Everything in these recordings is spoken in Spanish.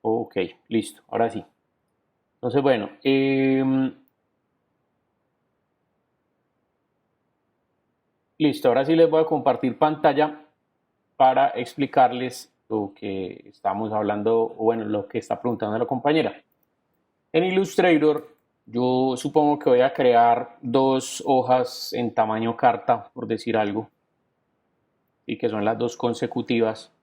Ok, listo, ahora sí. Entonces, bueno, listo, ahora sí les voy a compartir pantalla para explicarles lo que estamos hablando, o bueno, lo que está preguntando la compañera. En Illustrator, yo supongo que voy a crear dos hojas en tamaño carta, por decir algo, y que son las dos consecutivas.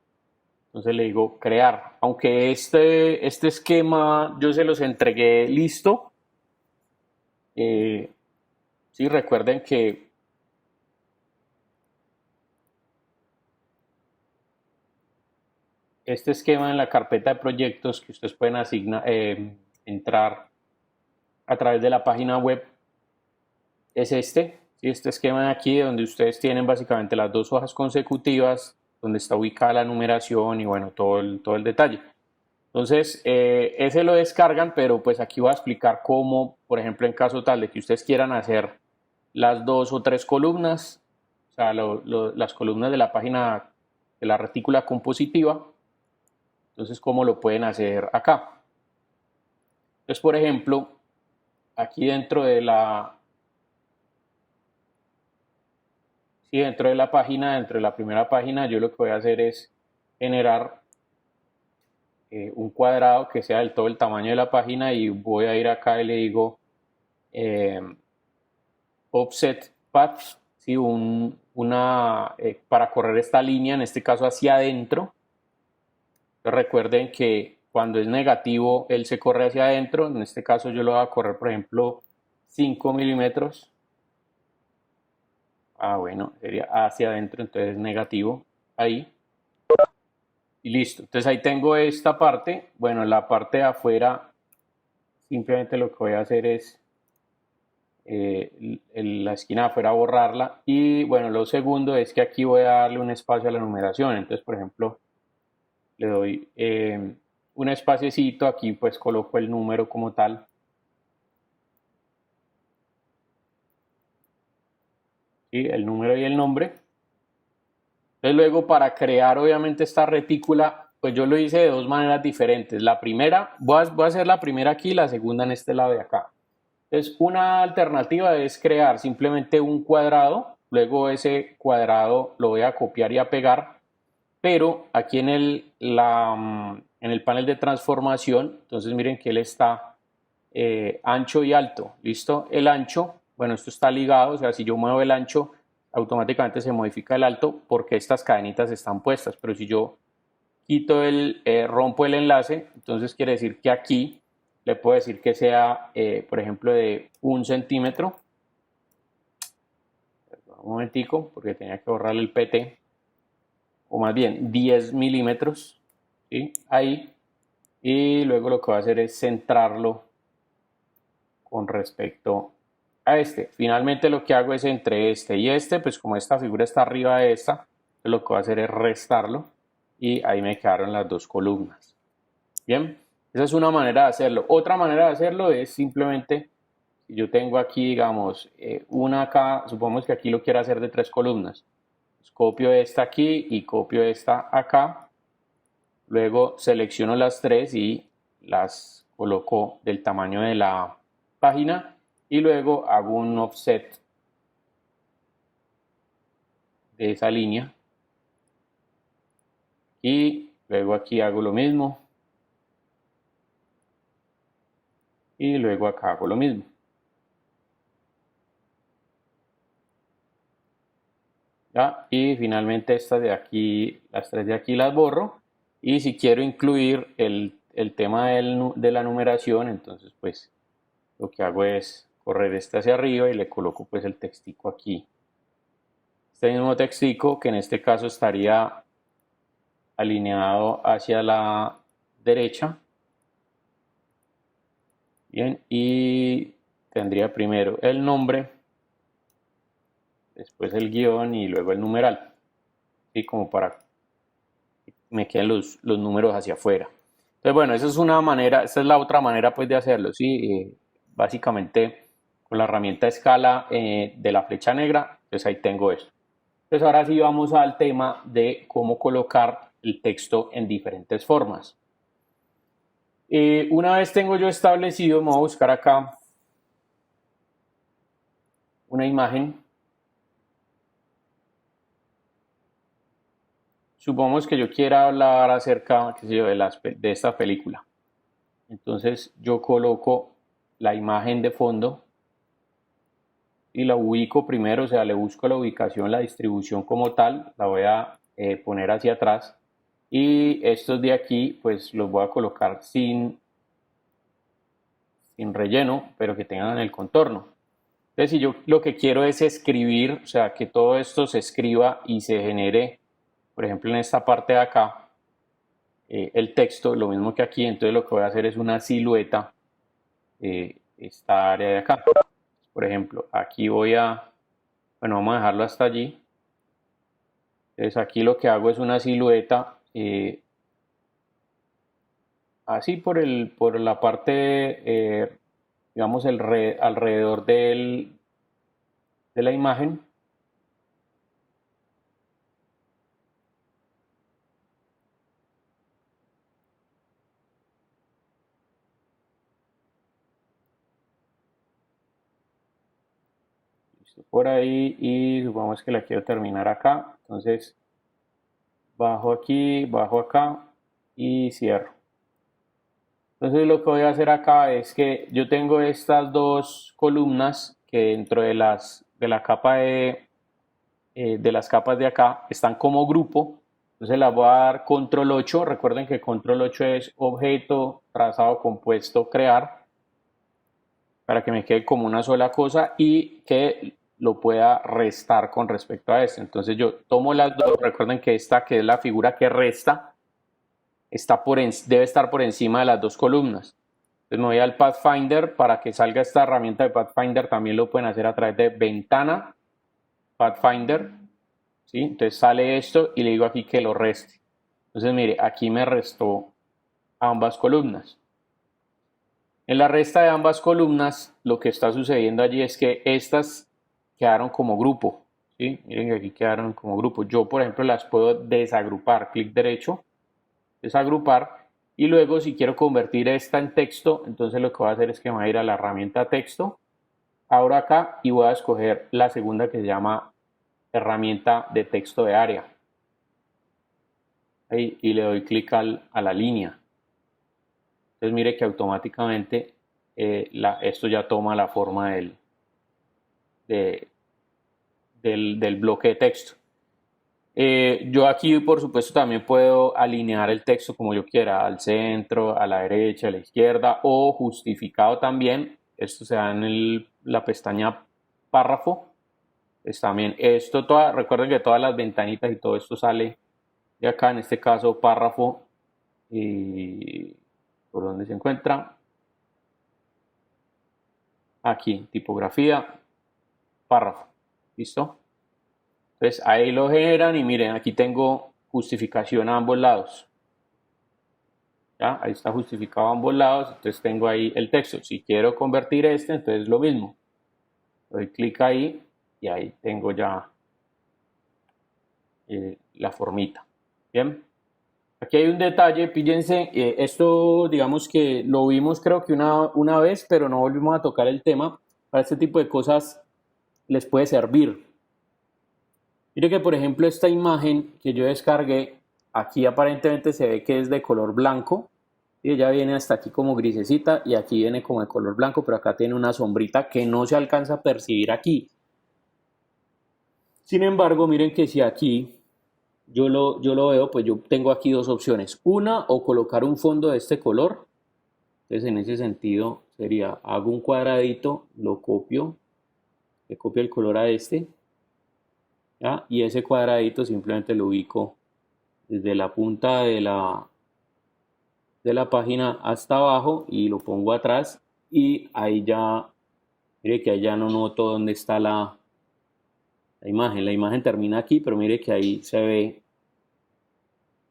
Entonces le digo crear. Aunque este esquema yo se los entregué listo, sí, recuerden que este esquema en la carpeta de proyectos que ustedes pueden entrar a través de la página web es este esquema de aquí donde ustedes tienen básicamente las dos hojas consecutivas donde está ubicada la numeración y bueno, todo el detalle. Entonces, ese lo descargan, pero pues aquí voy a explicar cómo, por ejemplo, en caso tal de que ustedes quieran hacer las dos o tres columnas, o sea, las columnas de la página de la retícula compositiva, entonces, ¿cómo lo pueden hacer acá? Entonces, por ejemplo, aquí dentro de la página, dentro de la primera página, yo lo que voy a hacer es generar un cuadrado que sea del todo el tamaño de la página y voy a ir acá y le digo eh, offset path, ¿sí? Para correr esta línea, en este caso hacia adentro. Recuerden que cuando es negativo, él se corre hacia adentro. En este caso yo lo voy a correr, por ejemplo, 5 milímetros. Ah, bueno, sería hacia adentro, entonces negativo. Ahí. Y listo. Entonces ahí tengo esta parte. Bueno, la parte de afuera, simplemente lo que voy a hacer es la esquina de afuera borrarla. Y bueno, lo segundo es que aquí voy a darle un espacio a la numeración. Entonces, por ejemplo, le doy un espaciecito, aquí pues coloco el número como tal. ¿Sí? El número y el nombre. Entonces luego para crear obviamente esta retícula, pues yo lo hice de dos maneras diferentes. La primera, voy a hacer la primera aquí, la segunda en este lado de acá. Entonces una alternativa es crear simplemente un cuadrado, luego ese cuadrado lo voy a copiar y a pegar, pero aquí en el panel de transformación, entonces miren que él está ancho y alto, ¿listo? El ancho, bueno, esto está ligado, o sea, si yo muevo el ancho, automáticamente se modifica el alto porque estas cadenitas están puestas, pero si yo rompo el enlace, entonces quiere decir que aquí le puedo decir que sea, por ejemplo, de 1 centímetro, un momentico, porque tenía que borrarle el PT, o más bien 10 milímetros, ¿sí? Ahí, y luego lo que voy a hacer es centrarlo con respecto a este. Finalmente lo que hago es entre este y este, pues como esta figura está arriba de esta, lo que voy a hacer es restarlo y ahí me quedaron las dos columnas. Bien, esa es una manera de hacerlo. Otra manera de hacerlo es simplemente, si yo tengo aquí, digamos, una acá, supongamos que aquí lo quiero hacer de tres columnas. Pues copio esta aquí y copio esta acá. Luego selecciono las tres y las coloco del tamaño de la página y luego hago un offset de esa línea y luego aquí hago lo mismo y luego acá hago lo mismo. ¿Ya? Y finalmente estas de aquí, las tres de aquí las borro y si quiero incluir el tema de la numeración, entonces pues lo que hago es correr este hacia arriba y le coloco pues el textico aquí. Este mismo textico que en este caso estaría alineado hacia la derecha. Bien, y tendría primero el nombre, después el guión y luego el numeral. ¿Sí? Como para que me queden los números hacia afuera. Entonces, bueno, esa es una manera, esta es la otra manera pues de hacerlo, ¿sí? Básicamente con la herramienta escala de la flecha negra, pues ahí tengo esto. Entonces ahora sí vamos al tema de cómo colocar el texto en diferentes formas. Una vez tengo yo establecido, me voy a buscar acá una imagen. Supongamos que yo quiera hablar acerca, qué sé yo, de esta película. Entonces yo coloco la imagen de fondo y la ubico primero, o sea, le busco la ubicación, la distribución como tal, la voy a poner hacia atrás. Y estos de aquí, pues los voy a colocar sin relleno, pero que tengan el contorno. Entonces, si yo lo que quiero es escribir, o sea, que todo esto se escriba y se genere, por ejemplo, en esta parte de acá, el texto, lo mismo que aquí, entonces lo que voy a hacer es una silueta, esta área de acá. Por ejemplo, aquí bueno, vamos a dejarlo hasta allí. Entonces aquí lo que hago es una silueta, así por la parte, digamos, alrededor de la imagen. Por ahí y supongamos que la quiero terminar acá, entonces bajo aquí, bajo acá y cierro. Entonces lo que voy a hacer acá es que yo tengo estas dos columnas que dentro de la capa de las capas de acá están como grupo. Entonces las voy a dar control 8. Recuerden que control 8 es objeto, trazado, compuesto, crear, para que me quede como una sola cosa y que lo pueda restar con respecto a esto. Entonces yo tomo las dos. Recuerden que esta, que es la figura que resta, debe estar por encima de las dos columnas. Entonces me voy al Pathfinder. Para que salga esta herramienta de Pathfinder también lo pueden hacer a través de ventana, Pathfinder, ¿sí? Entonces sale esto y le digo aquí que lo reste. Entonces mire, aquí me restó ambas columnas. En la resta de ambas columnas lo que está sucediendo allí es que estas quedaron como grupo, ¿sí? Miren que aquí quedaron como grupo. Yo, por ejemplo, las puedo desagrupar, clic derecho, desagrupar, y luego si quiero convertir esta en texto, entonces lo que voy a hacer es que me voy a ir a la herramienta texto, abro acá y voy a escoger la segunda que se llama herramienta de texto de área. Ahí, y le doy clic a la línea. Entonces mire que automáticamente esto ya toma la forma del bloque de texto. Yo aquí, por supuesto, también puedo alinear el texto como yo quiera, al centro, a la derecha, a la izquierda, o justificado también. Esto se da en la pestaña párrafo. Pues también recuerden que todas las ventanitas y todo esto sale de acá, en este caso párrafo, y por donde se encuentra, aquí, tipografía, párrafo, ¿listo? Entonces ahí lo generan y miren, aquí tengo justificación a ambos lados. ¿Ya? Ahí está justificado a ambos lados, entonces tengo ahí el texto. Si quiero convertir entonces lo mismo. Doy clic ahí y ahí tengo ya la formita. Bien. Aquí hay un detalle, fíjense, esto digamos que lo vimos creo que una vez, pero no volvimos a tocar el tema. Para este tipo de cosas les puede servir. Mire que por ejemplo esta imagen que yo descargué, aquí aparentemente se ve que es de color blanco. Y ella viene hasta aquí como grisecita y aquí viene como de color blanco, pero acá tiene una sombrita que no se alcanza a percibir aquí. Sin embargo, miren que si aquí yo lo veo, pues yo tengo aquí dos opciones. Una, o colocar un fondo de este color. Entonces en ese sentido sería, hago un cuadradito, lo copio, le copio el color a este, ¿ya? Y ese cuadradito simplemente lo ubico desde la punta de la página hasta abajo y lo pongo atrás y ahí ya, mire que allá no noto dónde está la imagen. La imagen termina aquí, pero mire que ahí se ve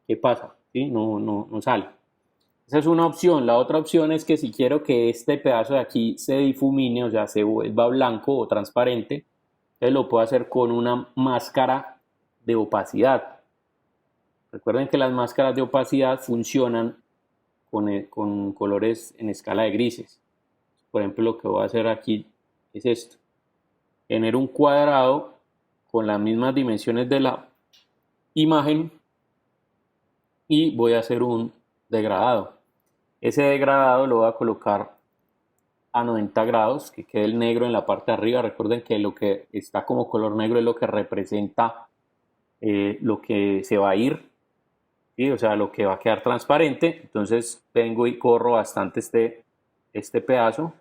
qué pasa, ¿sí? No sale. Esa es una opción. La otra opción es que si quiero que este pedazo de aquí se difumine, o sea, se vuelva blanco o transparente, entonces lo puedo hacer con una máscara de opacidad. Recuerden que las máscaras de opacidad funcionan con colores en escala de grises. Por ejemplo, lo que voy a hacer aquí es esto. Tener un cuadrado con las mismas dimensiones de la imagen y voy a hacer un degradado. Ese degradado lo voy a colocar a 90 grados, que quede el negro en la parte de arriba. Recuerden que lo que está como color negro es lo que representa lo que se va a ir, ¿sí? O sea, lo que va a quedar transparente. Entonces vengo y corro bastante este pedazo.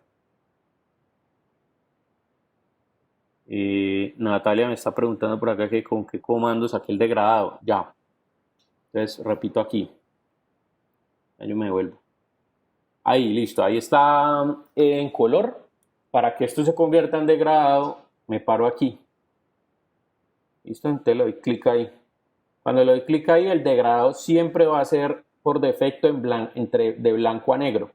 Natalia me está preguntando por acá que con qué comando saqué el degradado. Ya. Entonces repito aquí. Ya yo me devuelvo. Ahí, listo. Ahí está en color. Para que esto se convierta en degradado, me paro aquí. Listo, entonces le doy clic ahí. Cuando le doy clic ahí, el degradado siempre va a ser por defecto de blanco a negro.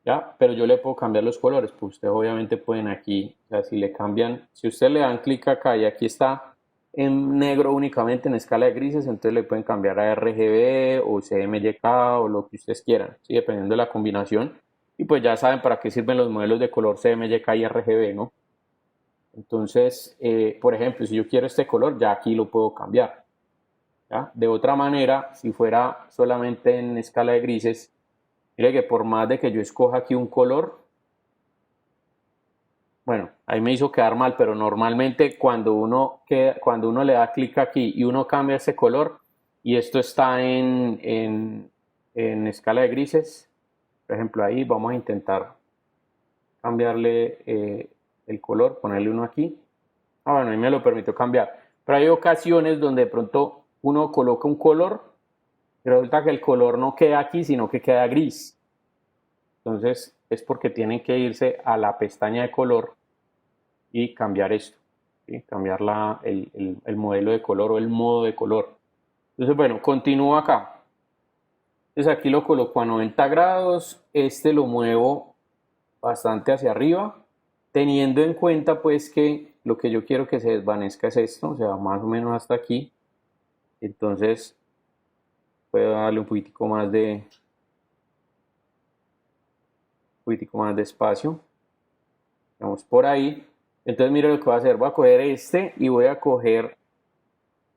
¿Ya? Pero yo le puedo cambiar los colores. Pues ustedes obviamente pueden aquí, o sea, si le cambian, si ustedes le dan clic acá y aquí está en negro únicamente en escala de grises, entonces le pueden cambiar a RGB o CMYK o lo que ustedes quieran, ¿sí? Dependiendo de la combinación. Y pues ya saben para qué sirven los modelos de color CMYK y RGB, ¿no? Entonces, por ejemplo, si yo quiero este color, ya aquí lo puedo cambiar. ¿Ya? De otra manera, si fuera solamente en escala de grises, mire que por más de que yo escoja aquí un color, bueno, ahí me hizo quedar mal, pero normalmente cuando uno le da clic aquí y uno cambia ese color, y esto está en escala de grises, por ejemplo, ahí vamos a intentar cambiarle el color, ponerle uno aquí. Ah, bueno, ahí me lo permitió cambiar. Pero hay ocasiones donde de pronto uno coloca un color y resulta que el color no queda aquí, sino que queda gris. Entonces es porque tienen que irse a la pestaña de color y cambiar esto, ¿sí? Cambiar el modelo de color o el modo de color. Entonces, bueno, continúo acá. Entonces aquí lo coloco a 90 grados, este lo muevo bastante hacia arriba, teniendo en cuenta pues que lo que yo quiero que se desvanezca es esto, o sea, más o menos hasta aquí. Entonces puedo darle un poquitico más de espacio. Vamos por ahí. Entonces mire lo que voy a hacer, voy a coger este y voy a coger, un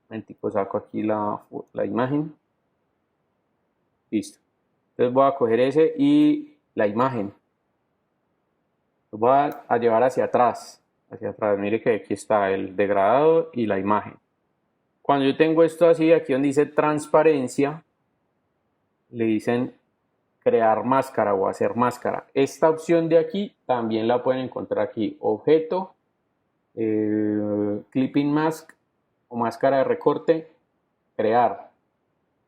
momentico, saco aquí la imagen. Listo. Entonces voy a coger ese y la imagen. Lo voy a llevar hacia atrás. Hacia atrás. Mire que aquí está el degradado y la imagen. Cuando yo tengo esto así, aquí donde dice transparencia, le dicen crear máscara o hacer máscara. Esta opción de aquí también la pueden encontrar aquí. Objeto, clipping mask o máscara de recorte, crear,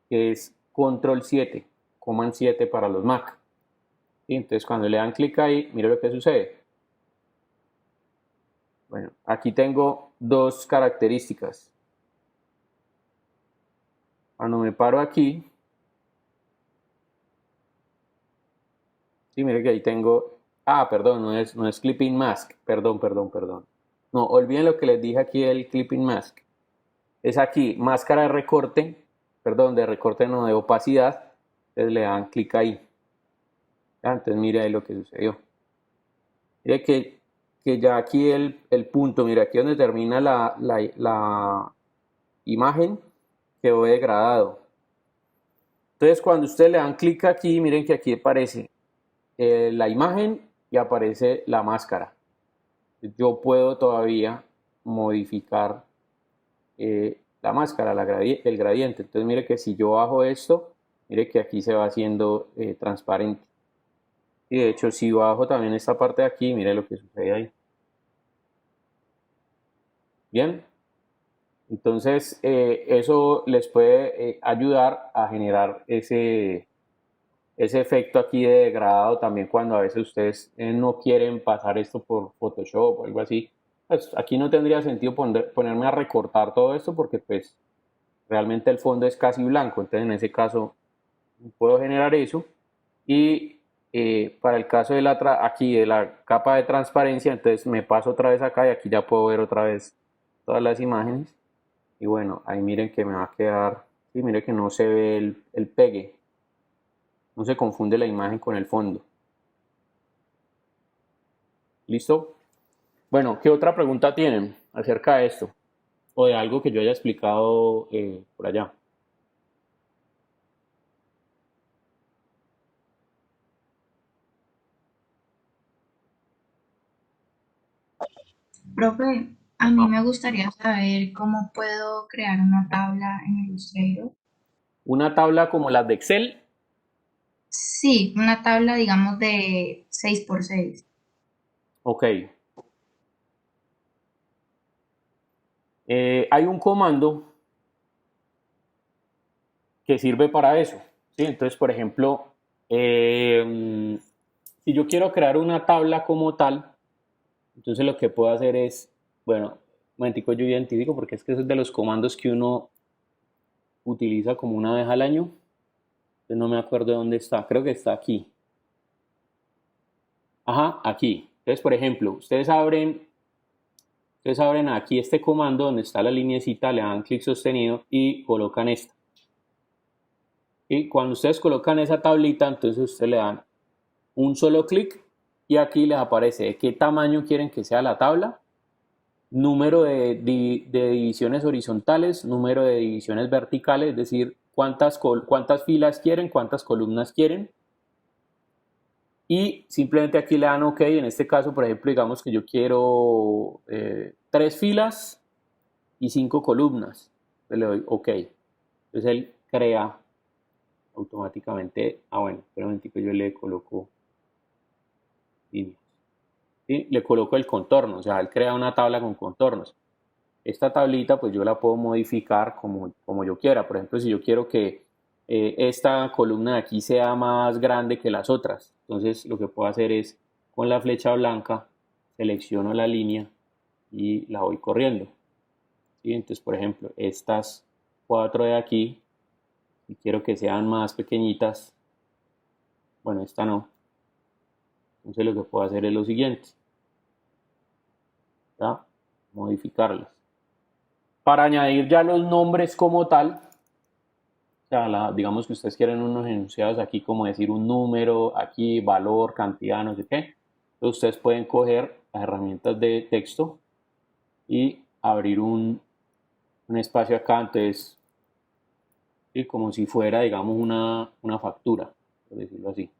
que es control 7, command 7 para los Mac. Y entonces cuando le dan clic ahí, mire lo que sucede. Bueno, aquí tengo dos características. Cuando me paro aquí, sí, mire que ahí tengo, perdón, no es clipping mask, perdón. No, olviden lo que les dije aquí del clipping mask. Es aquí, máscara de recorte, perdón, de recorte no, de opacidad. Entonces le dan clic ahí. Entonces mire ahí lo que sucedió. Mire que ya aquí el punto, mire aquí donde termina la imagen, quedó degradado. Entonces cuando ustedes le dan clic aquí, miren que aquí aparece la imagen y aparece la máscara. Yo puedo todavía modificar la máscara, el gradiente. Entonces mire que si yo bajo esto, mire que aquí se va haciendo transparente. Y de hecho si bajo también esta parte de aquí, mire lo que sucede ahí. Bien, entonces eso les puede ayudar a generar ese efecto aquí de degradado también cuando a veces ustedes no quieren pasar esto por Photoshop o algo así. Pues aquí no tendría sentido ponerme a recortar todo esto porque pues realmente el fondo es casi blanco. Entonces en ese caso puedo generar eso. Y para el caso de aquí de la capa de transparencia, entonces me paso otra vez acá y aquí ya puedo ver otra vez todas las imágenes. Y bueno, ahí miren que me va a quedar, sí, miren que no se ve el pegue. No se confunde la imagen con el fondo. ¿Listo? Bueno, ¿qué otra pregunta tienen acerca de esto? O de algo que yo haya explicado por allá. Profe, a mí me gustaría saber cómo puedo crear una tabla en Illustrator. Una tabla como las de Excel. Sí, una tabla, digamos, de 6 por 6. Ok. Hay un comando que sirve para eso. ¿Sí? Entonces, por ejemplo, si yo quiero crear una tabla como tal, entonces lo que puedo hacer es, bueno, un momentico yo identifico porque es que eso es de los comandos que uno utiliza como una vez al año. Entonces no me acuerdo de dónde está, creo que está aquí. Ajá, aquí. Entonces, por ejemplo, ustedes abren aquí este comando donde está la lineecita, le dan clic sostenido y colocan esta. Y cuando ustedes colocan esa tablita, entonces ustedes le dan un solo clic y aquí les aparece de qué tamaño quieren que sea la tabla, número de divisiones horizontales, número de divisiones verticales, es decir, cuántas filas quieren, cuántas columnas quieren. Y simplemente aquí le dan OK. En este caso, por ejemplo, digamos que yo quiero 3 filas y 5 columnas. Entonces le doy OK. Entonces él crea automáticamente. Bueno, espera un momentico, yo le coloco líneas. ¿Sí? Le coloco el contorno, o sea, él crea una tabla con contornos. Esta tablita, pues yo la puedo modificar como yo quiera. Por ejemplo, si yo quiero que esta columna de aquí sea más grande que las otras, entonces lo que puedo hacer es con la flecha blanca selecciono la línea y la voy corriendo. ¿Sí? Entonces, por ejemplo, estas 4 de aquí, si quiero que sean más pequeñitas, bueno, esta no. Entonces lo que puedo hacer es lo siguiente, ¿ya? Modificarlas. Para añadir ya los nombres como tal, o sea, digamos que ustedes quieren unos enunciados aquí como decir un número, aquí valor, cantidad, no sé qué. Entonces ustedes pueden coger las herramientas de texto y abrir un espacio acá, entonces, ¿sí? Como si fuera, digamos, una factura, por decirlo así.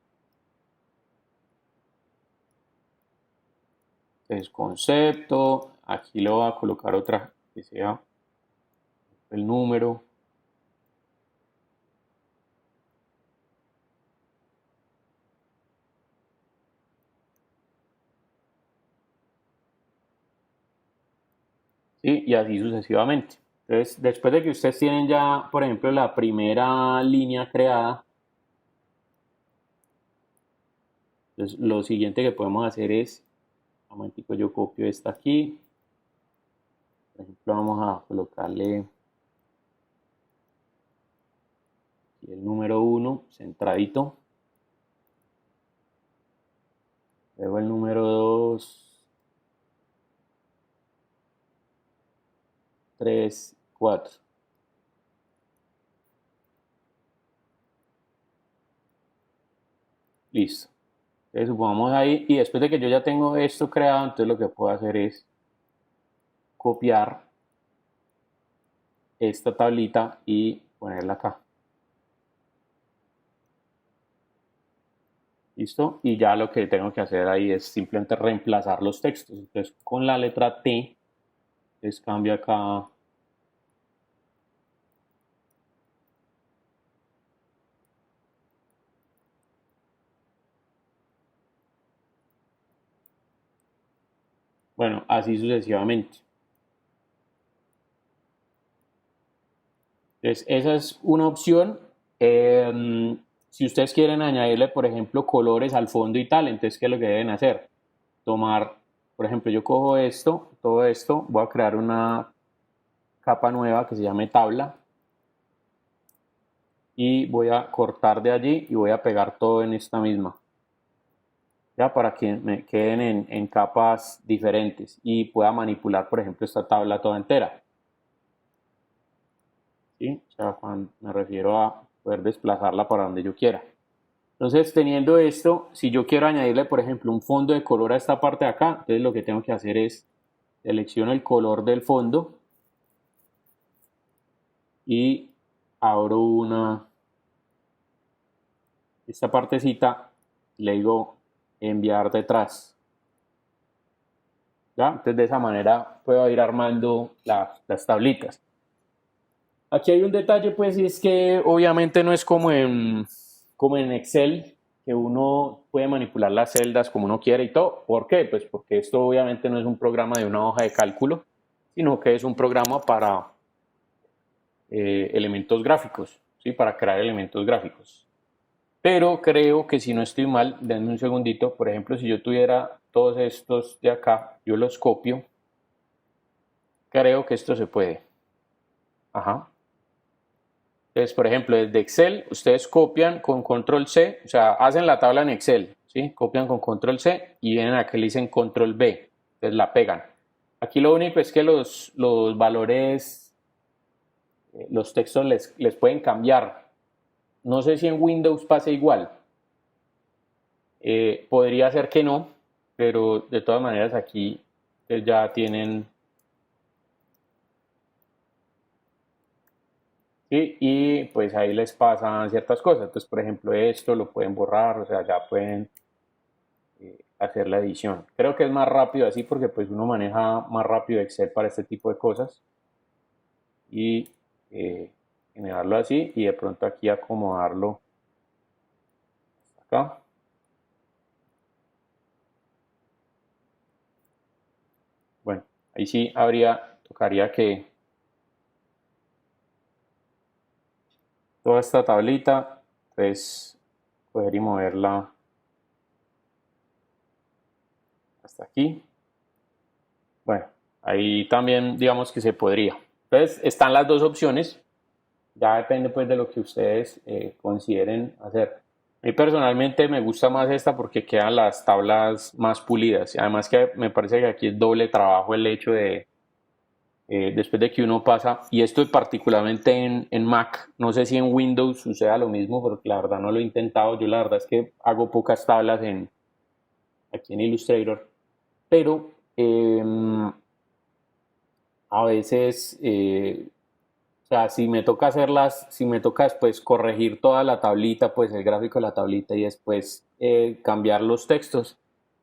Entonces, concepto, aquí le voy a colocar otra que sea el número. ¿Sí? Y así sucesivamente. Entonces, después de que ustedes tienen ya, por ejemplo, la primera línea creada, entonces lo siguiente que podemos hacer es, un momentico, yo copio esta aquí, por ejemplo, vamos a colocarle aquí el número 1, centradito, luego el número 2, 3, 4. Listo. Entonces supongamos ahí, y después de que yo ya tengo esto creado, entonces lo que puedo hacer es copiar esta tablita y ponerla acá. ¿Listo? Y ya lo que tengo que hacer ahí es simplemente reemplazar los textos. Entonces con la letra T, les cambio acá. Bueno, así sucesivamente. Entonces, esa es una opción. Si ustedes quieren añadirle, por ejemplo, colores al fondo y tal, entonces, ¿qué es lo que deben hacer? Tomar, por ejemplo, yo cojo esto, todo esto, voy a crear una capa nueva que se llame tabla y voy a cortar de allí y voy a pegar todo en esta misma. Ya para que me queden en capas diferentes y pueda manipular, por ejemplo, esta tabla toda entera. ¿Sí? O sea, cuando me refiero a poder desplazarla para donde yo quiera. Entonces, teniendo esto, si yo quiero añadirle, por ejemplo, un fondo de color a esta parte de acá, entonces lo que tengo que hacer es selecciono el color del fondo y abro esta partecita, le digo enviar detrás. ¿Ya? Entonces de esa manera puedo ir armando las tablitas. Aquí hay un detalle, pues, y es que obviamente no es como en Excel, que uno puede manipular las celdas como uno quiere y todo. ¿Por qué? Pues porque esto obviamente no es un programa de una hoja de cálculo, sino que es un programa para elementos gráficos, ¿sí? Para crear elementos gráficos. Pero creo que si no estoy mal, denme un segundito, por ejemplo, si yo tuviera todos estos de acá, yo los copio, creo que esto se puede. Ajá. Entonces, por ejemplo, desde Excel, ustedes copian con control C, o sea, hacen la tabla en Excel, ¿sí? Copian con control C y vienen a que le dicen control B, entonces la pegan. Aquí lo único es que los valores, los textos les pueden cambiar. No sé si en Windows pasa igual. Podría ser que no, pero de todas maneras aquí ya tienen. Sí, y pues ahí les pasan ciertas cosas. Entonces, por ejemplo, esto lo pueden borrar, o sea, ya pueden hacer la edición. Creo que es más rápido así porque pues uno maneja más rápido Excel para este tipo de cosas y generarlo así y de pronto aquí acomodarlo acá. Bueno, ahí sí tocaría que toda esta tablita, pues coger y moverla hasta aquí. Bueno, ahí también digamos que se podría. Entonces están las dos opciones. Ya depende pues de lo que ustedes consideren hacer. A mí personalmente me gusta más esta porque quedan las tablas más pulidas. Y además que me parece que aquí es doble trabajo el hecho de, después de que uno pasa, y esto particularmente en Mac, no sé si en Windows suceda lo mismo, porque la verdad no lo he intentado. Yo la verdad es que hago pocas tablas aquí en Illustrator, pero a veces o sea, si me toca después corregir toda la tablita, pues el gráfico de la tablita y después cambiar los textos,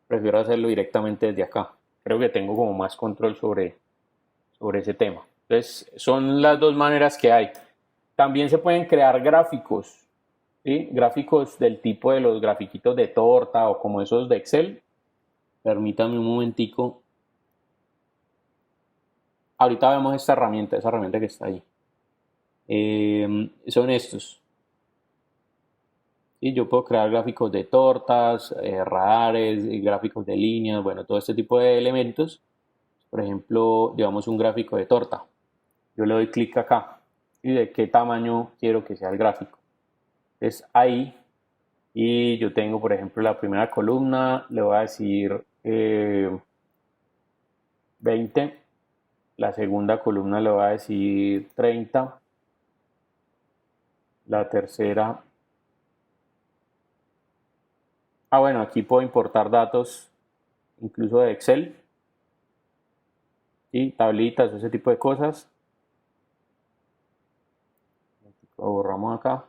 prefiero hacerlo directamente desde acá. Creo que tengo como más control sobre ese tema. Entonces, son las dos maneras que hay. También se pueden crear gráficos, ¿sí? Gráficos del tipo de los grafiquitos de torta o como esos de Excel. Permítame un momentico. Ahorita vemos esa herramienta que está ahí. Son estos. Y yo puedo crear gráficos de tortas, radares, gráficos de líneas, bueno, todo este tipo de elementos. Por ejemplo, llevamos un gráfico de torta. Yo le doy clic acá y de qué tamaño quiero que sea el gráfico. Entonces ahí, y yo tengo, por ejemplo, la primera columna, le voy a decir 20, la segunda columna le voy a decir 30, la tercera. Bueno, aquí puedo importar datos incluso de Excel, y tablitas, ese tipo de cosas. Lo borramos acá.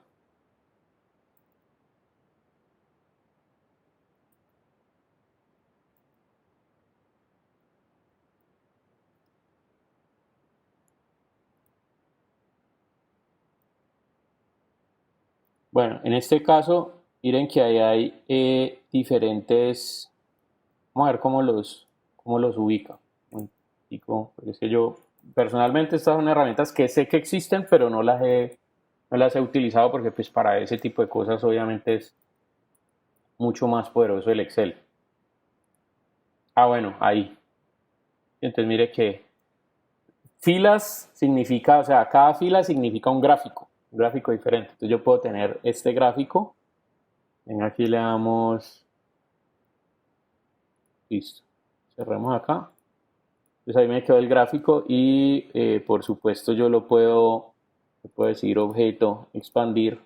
Bueno, en este caso, miren que ahí hay diferentes. Vamos a ver cómo los ubica. Porque es que yo, personalmente, estas son herramientas que sé que existen, pero no las he utilizado porque pues para ese tipo de cosas obviamente es mucho más poderoso el Excel. Bueno, ahí. Entonces mire que filas significa, o sea, cada fila significa un gráfico diferente. Entonces yo puedo tener este gráfico. Aquí le damos, listo. Cerremos acá. Entonces ahí me quedó el gráfico y por supuesto yo le puedo decir objeto, expandir.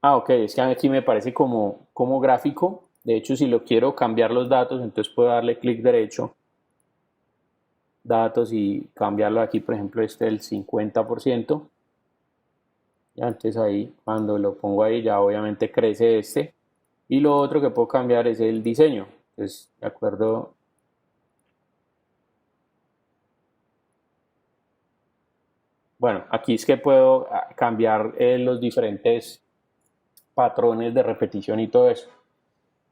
Ah, ok, es que aquí me parece como gráfico. De hecho, si lo quiero cambiar los datos, entonces puedo darle clic derecho, datos y cambiarlo aquí, por ejemplo, este el 50%. Ya, entonces ahí, cuando lo pongo ahí, ya obviamente crece este. Y lo otro que puedo cambiar es el diseño. Entonces, de acuerdo. Bueno, aquí es que puedo cambiar los diferentes patrones de repetición y todo eso.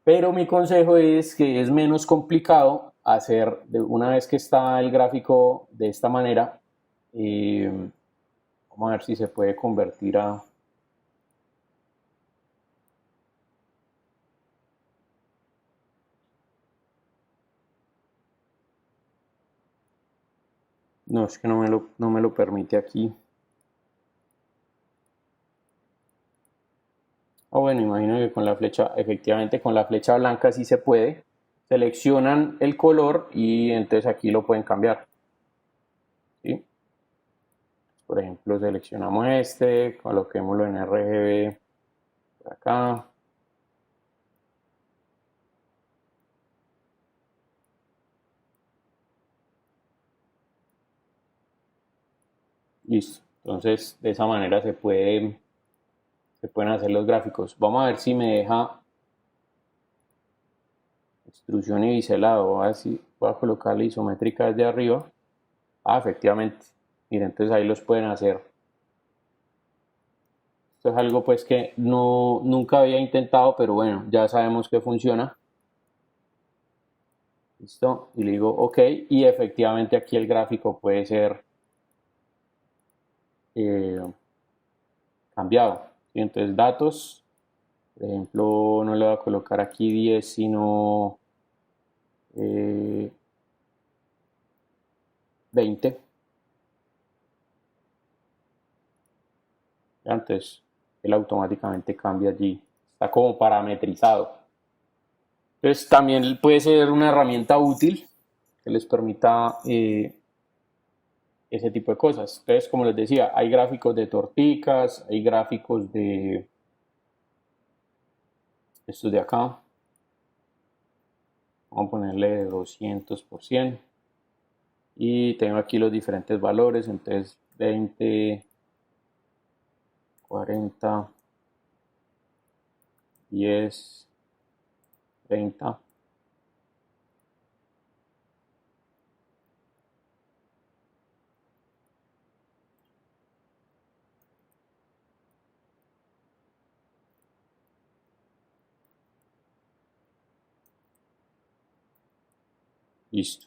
Pero mi consejo es que es menos complicado hacer, una vez que está el gráfico de esta manera, eh, vamos a ver si se puede convertir a... No, es que no me lo permite aquí. Ah, bueno, imagino que con la flecha, efectivamente con la flecha blanca sí se puede. Seleccionan el color y entonces aquí lo pueden cambiar. ¿Sí? Por ejemplo, seleccionamos este, coloquémoslo en RGB por acá. Listo. Entonces, de esa manera se pueden hacer los gráficos. Vamos a ver si me deja extrusión y biselado. A ver si voy a colocar la isométrica desde arriba. Ah, efectivamente. Miren, entonces ahí los pueden hacer. Esto es algo pues que no, nunca había intentado, pero bueno, ya sabemos que funciona. Listo. Y le digo OK. Y efectivamente aquí el gráfico puede ser eh, cambiado. ¿Sí? Entonces datos. Por ejemplo, no le voy a colocar aquí 10, sino 20. Entonces, él automáticamente cambia allí. Está como parametrizado. Entonces, también puede ser una herramienta útil que les permita ese tipo de cosas. Entonces, como les decía, hay gráficos de torticas, hay gráficos de estos de acá. Vamos a ponerle 200%. Y tengo aquí los diferentes valores. Entonces, 20, 40, 10, 30. Listo.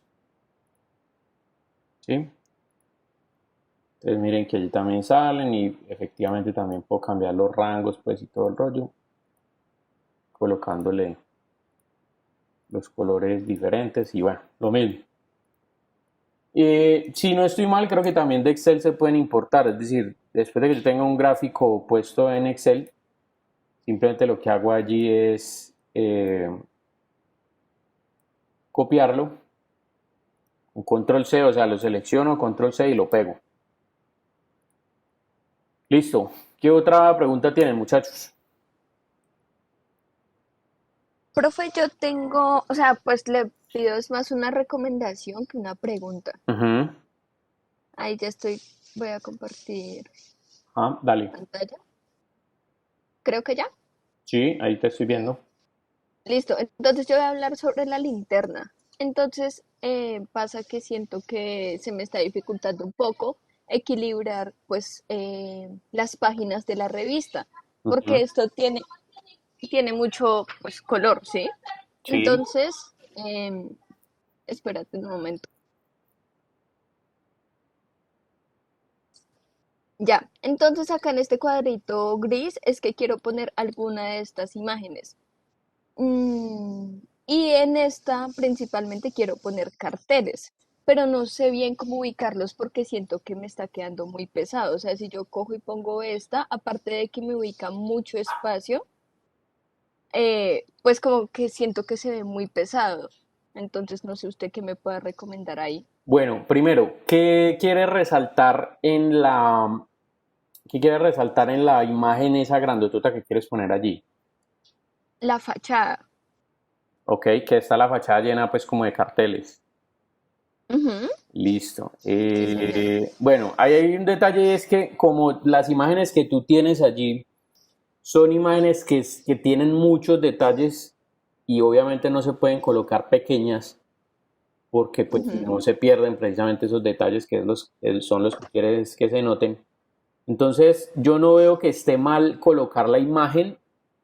¿Sí? Entonces miren que allí también salen y efectivamente también puedo cambiar los rangos pues y todo el rollo, colocándole los colores diferentes y bueno, lo mismo. Si no estoy mal, creo que también de Excel se pueden importar, es decir, después de que yo tenga un gráfico puesto en Excel, simplemente lo que hago allí es copiarlo, un control C, o sea, lo selecciono, control C y lo pego. Listo. ¿Qué otra pregunta tienen, muchachos? Profe, yo tengo, o sea, pues le pido es más una recomendación que una pregunta. Ujú. Ahí ya estoy, voy a compartir Ah, dale. pantalla. Creo que ya. Sí, ahí te estoy viendo. Listo. Entonces yo voy a hablar sobre la linterna. Entonces pasa que siento que se me está dificultando un poco equilibrar pues las páginas de la revista, porque Ujú. esto tiene mucho pues color, ¿sí? Sí. Entonces, em, espérate un momento. Ya, entonces acá en este cuadrito gris es que quiero poner alguna de estas imágenes. Mm, y en esta principalmente quiero poner carteles, pero no sé bien cómo ubicarlos porque siento que me está quedando muy pesado. O sea, si yo cojo y pongo esta, aparte de que me ubica mucho espacio, pues como que siento que se ve muy pesado. Entonces no sé usted qué me pueda recomendar ahí. Bueno, primero, ¿qué quiere resaltar ¿Qué quieres resaltar en la imagen esa grandotota que quieres poner allí? La fachada. Ok, que está la fachada llena pues como de carteles. Ujú, Listo. sí, señor. Bueno, ahí hay un detalle, es que como las imágenes que tú tienes allí son imágenes que tienen muchos detalles y obviamente no se pueden colocar pequeñas porque pues si Ujú. no se pierden precisamente esos detalles que son los que quieres que se noten. Entonces yo no veo que esté mal colocar la imagen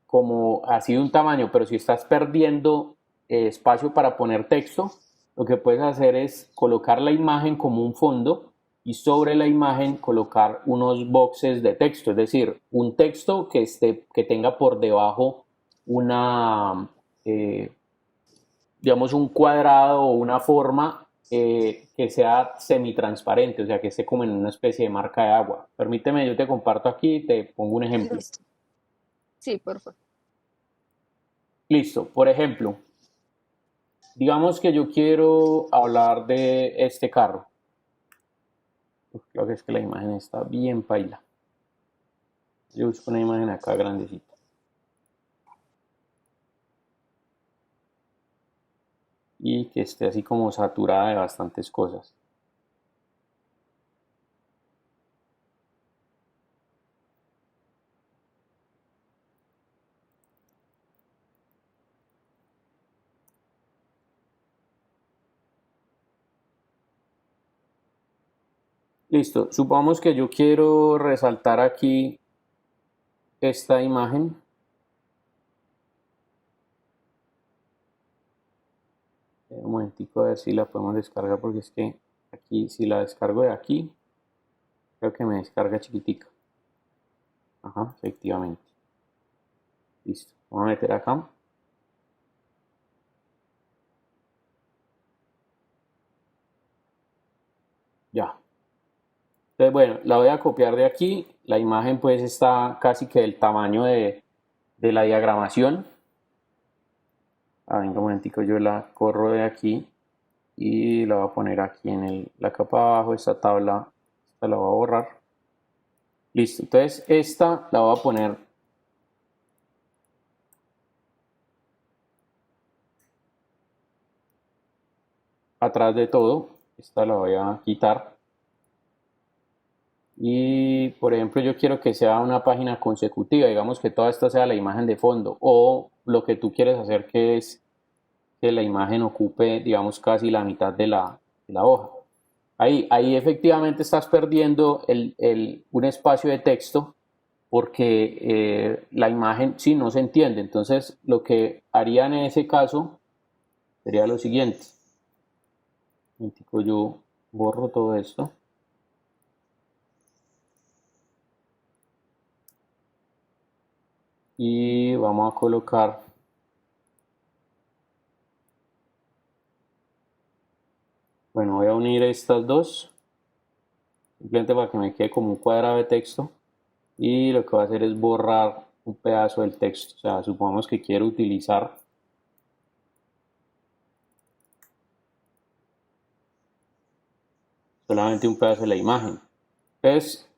como así de un tamaño, pero si estás perdiendo espacio para poner texto, lo que puedes hacer es colocar la imagen como un fondo y sobre la imagen colocar unos boxes de texto, es decir, un texto que tenga por debajo una, eh, digamos, un cuadrado o una forma que sea semitransparente, o sea, que esté como en una especie de marca de agua. Permíteme, yo te comparto aquí y te pongo un ejemplo. Listo. Sí, por favor. Listo, por ejemplo, digamos que yo quiero hablar de este carro. Uf, creo que es que la imagen está bien paila. Yo busco una imagen acá grandecita. Y que esté así como saturada de bastantes cosas. Listo, supongamos que yo quiero resaltar aquí esta imagen. Un momentico a ver si la podemos descargar porque es que aquí, si la descargo de aquí, creo que me descarga chiquitica. Ajá, efectivamente. Listo. Vamos a meter acá. Ya. Entonces, bueno, la voy a copiar de aquí. La imagen pues está casi que del tamaño de la diagramación. Ah, venga un momentico, yo la corro de aquí y la voy a poner aquí en la capa de abajo. Esta tabla, esta la voy a borrar. Listo. Entonces, esta la voy a poner atrás de todo. Esta la voy a quitar. Y por ejemplo, yo quiero que sea una página consecutiva, digamos que toda esta sea la imagen de fondo, o lo que tú quieres hacer que es que la imagen ocupe, digamos, casi la mitad de la hoja. Ahí efectivamente estás perdiendo un espacio de texto porque la imagen sí no se entiende. Entonces, lo que haría en ese caso sería lo siguiente. Yo borro todo esto. Y vamos a colocar, bueno, voy a unir estas dos, simplemente para que me quede como un cuadrado de texto. Y lo que voy a hacer es borrar un pedazo del texto. O sea, supongamos que quiero utilizar solamente un pedazo de la imagen. Entonces,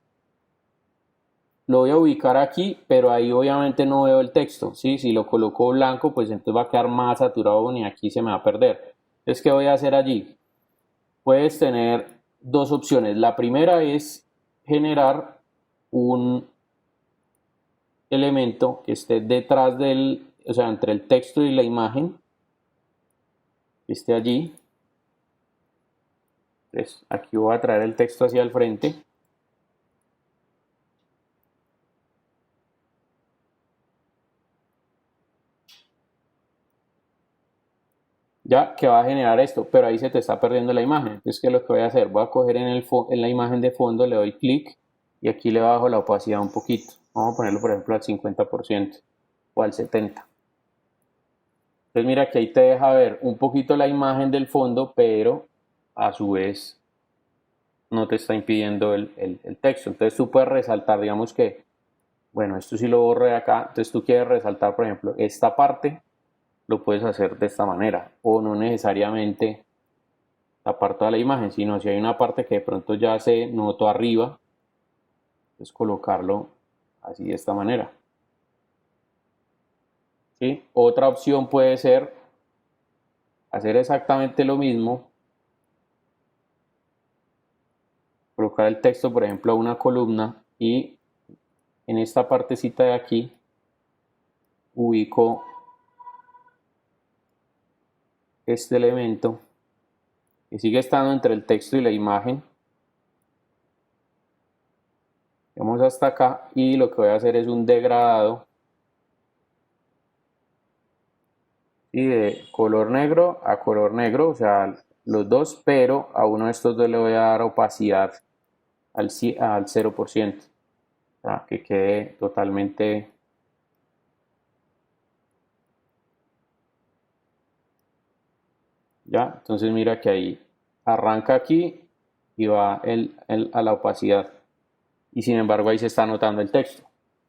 lo voy a ubicar aquí, pero ahí obviamente no veo el texto, ¿sí? Si lo coloco blanco, pues entonces va a quedar más saturado y aquí se me va a perder. Entonces, ¿qué voy a hacer allí? Puedes tener dos opciones. La primera es generar un elemento que esté detrás o sea, entre el texto y la imagen, que esté allí. Entonces, aquí voy a traer el texto hacia el frente. Ya que va a generar esto, pero ahí se te está perdiendo la imagen. Entonces, ¿qué es lo que voy a hacer? Voy a coger en la imagen de fondo, le doy clic y aquí le bajo la opacidad un poquito. Vamos a ponerlo, por ejemplo, al 50% o al 70%. Entonces, mira que ahí te deja ver un poquito la imagen del fondo, pero a su vez no te está impidiendo el texto. Entonces, tú puedes resaltar, digamos que, bueno, esto sí lo borro de acá. Entonces, tú quieres resaltar, por ejemplo, esta parte, lo puedes hacer de esta manera o no necesariamente tapar toda la imagen, sino si hay una parte que de pronto ya se notó arriba, es colocarlo así de esta manera. ¿Sí? Otra opción puede ser hacer exactamente lo mismo, colocar el texto, por ejemplo, a una columna y en esta partecita de aquí ubico este elemento que sigue estando entre el texto y la imagen. Vamos hasta acá y lo que voy a hacer es un degradado y de color negro a color negro, o sea, los dos, pero a uno de estos dos le voy a dar opacidad al 0%, o sea, que quede totalmente ya. Entonces mira que ahí arranca aquí y va a la opacidad y sin embargo ahí se está notando el texto.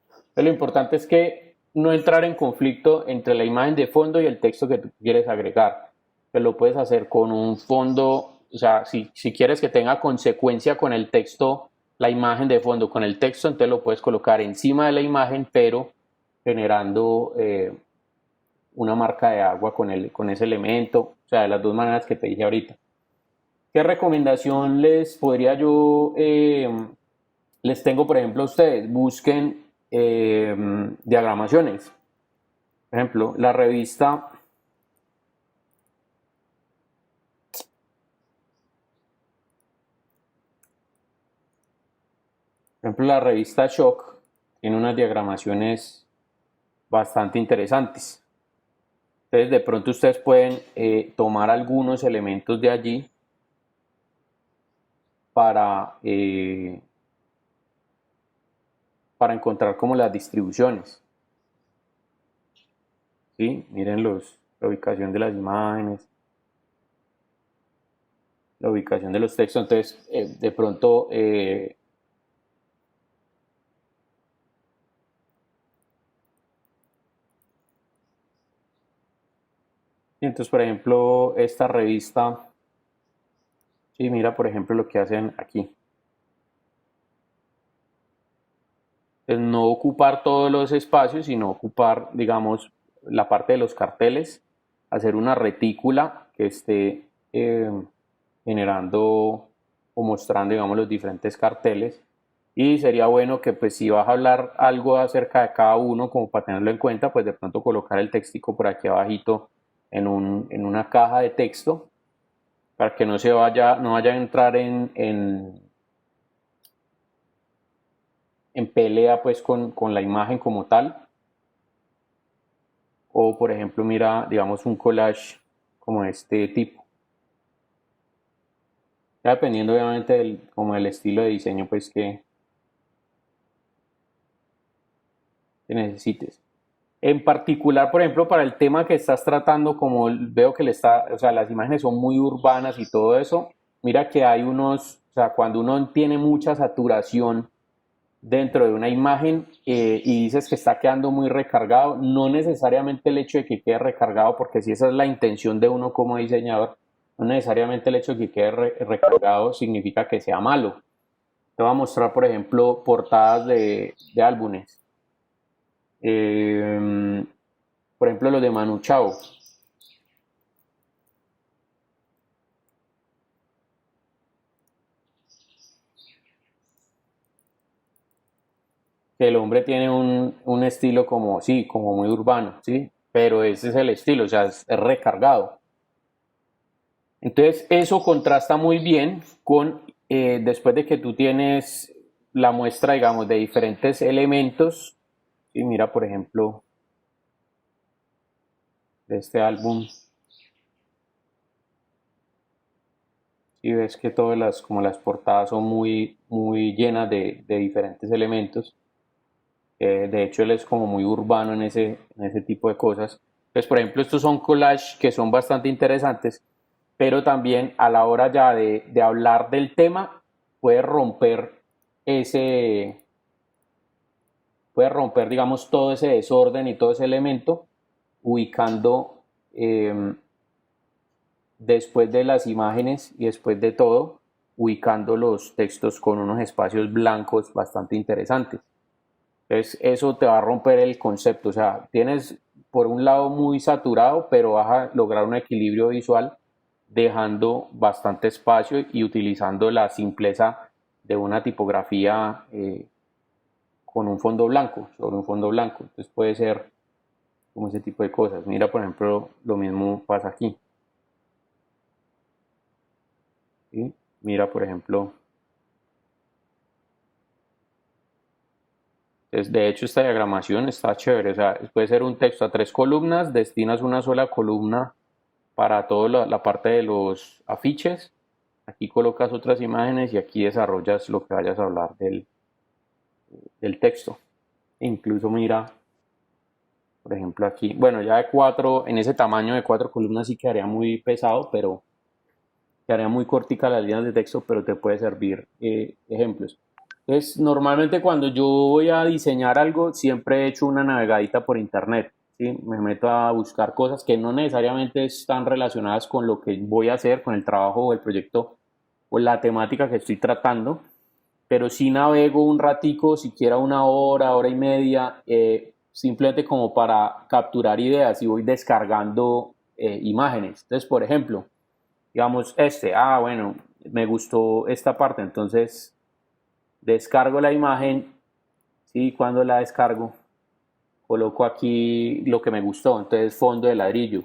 Entonces, lo importante es que no entrar en conflicto entre la imagen de fondo y el texto que tú quieres agregar. Pues lo puedes hacer con un fondo, o sea, si quieres que tenga consecuencia con el texto, la imagen de fondo con el texto, entonces lo puedes colocar encima de la imagen, pero generando una marca de agua con ese elemento, o sea, de las dos maneras que te dije ahorita. ¿Qué recomendación les podría yo, les tengo, por ejemplo, a ustedes? Busquen diagramaciones. Por ejemplo, la revista Shock tiene unas diagramaciones bastante interesantes. Entonces, de pronto ustedes pueden tomar algunos elementos de allí para encontrar como las distribuciones. ¿Sí? Miren la ubicación de las imágenes, la ubicación de los textos. Entonces, de pronto entonces, por ejemplo, esta revista, sí, mira, por ejemplo, lo que hacen aquí. Es no ocupar todos los espacios, sino ocupar, digamos, la parte de los carteles, hacer una retícula que esté generando o mostrando, digamos, los diferentes carteles. Y sería bueno que, pues, si vas a hablar algo acerca de cada uno, como para tenerlo en cuenta, pues de pronto colocar el textico por aquí abajito en una caja de texto, para que no vaya a entrar en pelea pues con la imagen como tal. O por ejemplo, mira, digamos un collage como este tipo. Ya dependiendo obviamente como del estilo de diseño pues que necesites. En particular, por ejemplo, para el tema que estás tratando, como veo que o sea, las imágenes son muy urbanas y todo eso, mira que hay o sea, cuando uno tiene mucha saturación dentro de una imagen y dices que está quedando muy recargado, no necesariamente el hecho de que quede recargado, porque si esa es la intención de uno como diseñador, no necesariamente el hecho de que quede recargado significa que sea malo. Te voy a mostrar, por ejemplo, portadas de álbumes. Por ejemplo, los de Manu Chao. Que el hombre tiene un estilo como, sí, como muy urbano, ¿sí? Pero ese es el estilo, o sea, es recargado. Entonces, eso contrasta muy bien con, después de que tú tienes la muestra, digamos, de diferentes elementos. Y mira, por ejemplo, de este álbum, y ves que todas como las portadas son muy, muy llenas de diferentes elementos. De hecho, él es como muy urbano en ese tipo de cosas. Pues, por ejemplo, estos son collages que son bastante interesantes, pero también a la hora ya de hablar del tema, puede romper ese, puede romper, digamos, todo ese desorden y todo ese elemento, ubicando después de las imágenes y después de todo, ubicando los textos con unos espacios blancos bastante interesantes. Entonces, eso te va a romper el concepto. O sea, tienes por un lado muy saturado, pero vas a lograr un equilibrio visual dejando bastante espacio y utilizando la simpleza de una tipografía con un fondo blanco, sobre un fondo blanco. Entonces puede ser como ese tipo de cosas. Mira, por ejemplo, lo mismo pasa aquí. ¿Sí? Mira, por ejemplo, entonces, de hecho esta diagramación está chévere. O sea, puede ser un texto a 3 columnas, destinas una sola columna para toda la parte de los afiches. Aquí colocas otras imágenes y aquí desarrollas lo que vayas a hablar del texto. E incluso mira, por ejemplo aquí, bueno, ya de 4, en ese tamaño de 4 columnas sí quedaría muy pesado, pero quedaría muy cortica las líneas de texto, pero te puede servir ejemplos. Entonces, normalmente cuando yo voy a diseñar algo, siempre he hecho una navegadita por internet, ¿sí? Me meto a buscar cosas que no necesariamente están relacionadas con lo que voy a hacer, con el trabajo o el proyecto o la temática que estoy tratando, pero sí navego un ratico, siquiera una hora, hora y media, simplemente como para capturar ideas y voy descargando imágenes. Entonces, por ejemplo, digamos bueno, me gustó esta parte, entonces descargo la imagen, ¿sí? Cuando la descargo, coloco aquí lo que me gustó, entonces fondo de ladrillo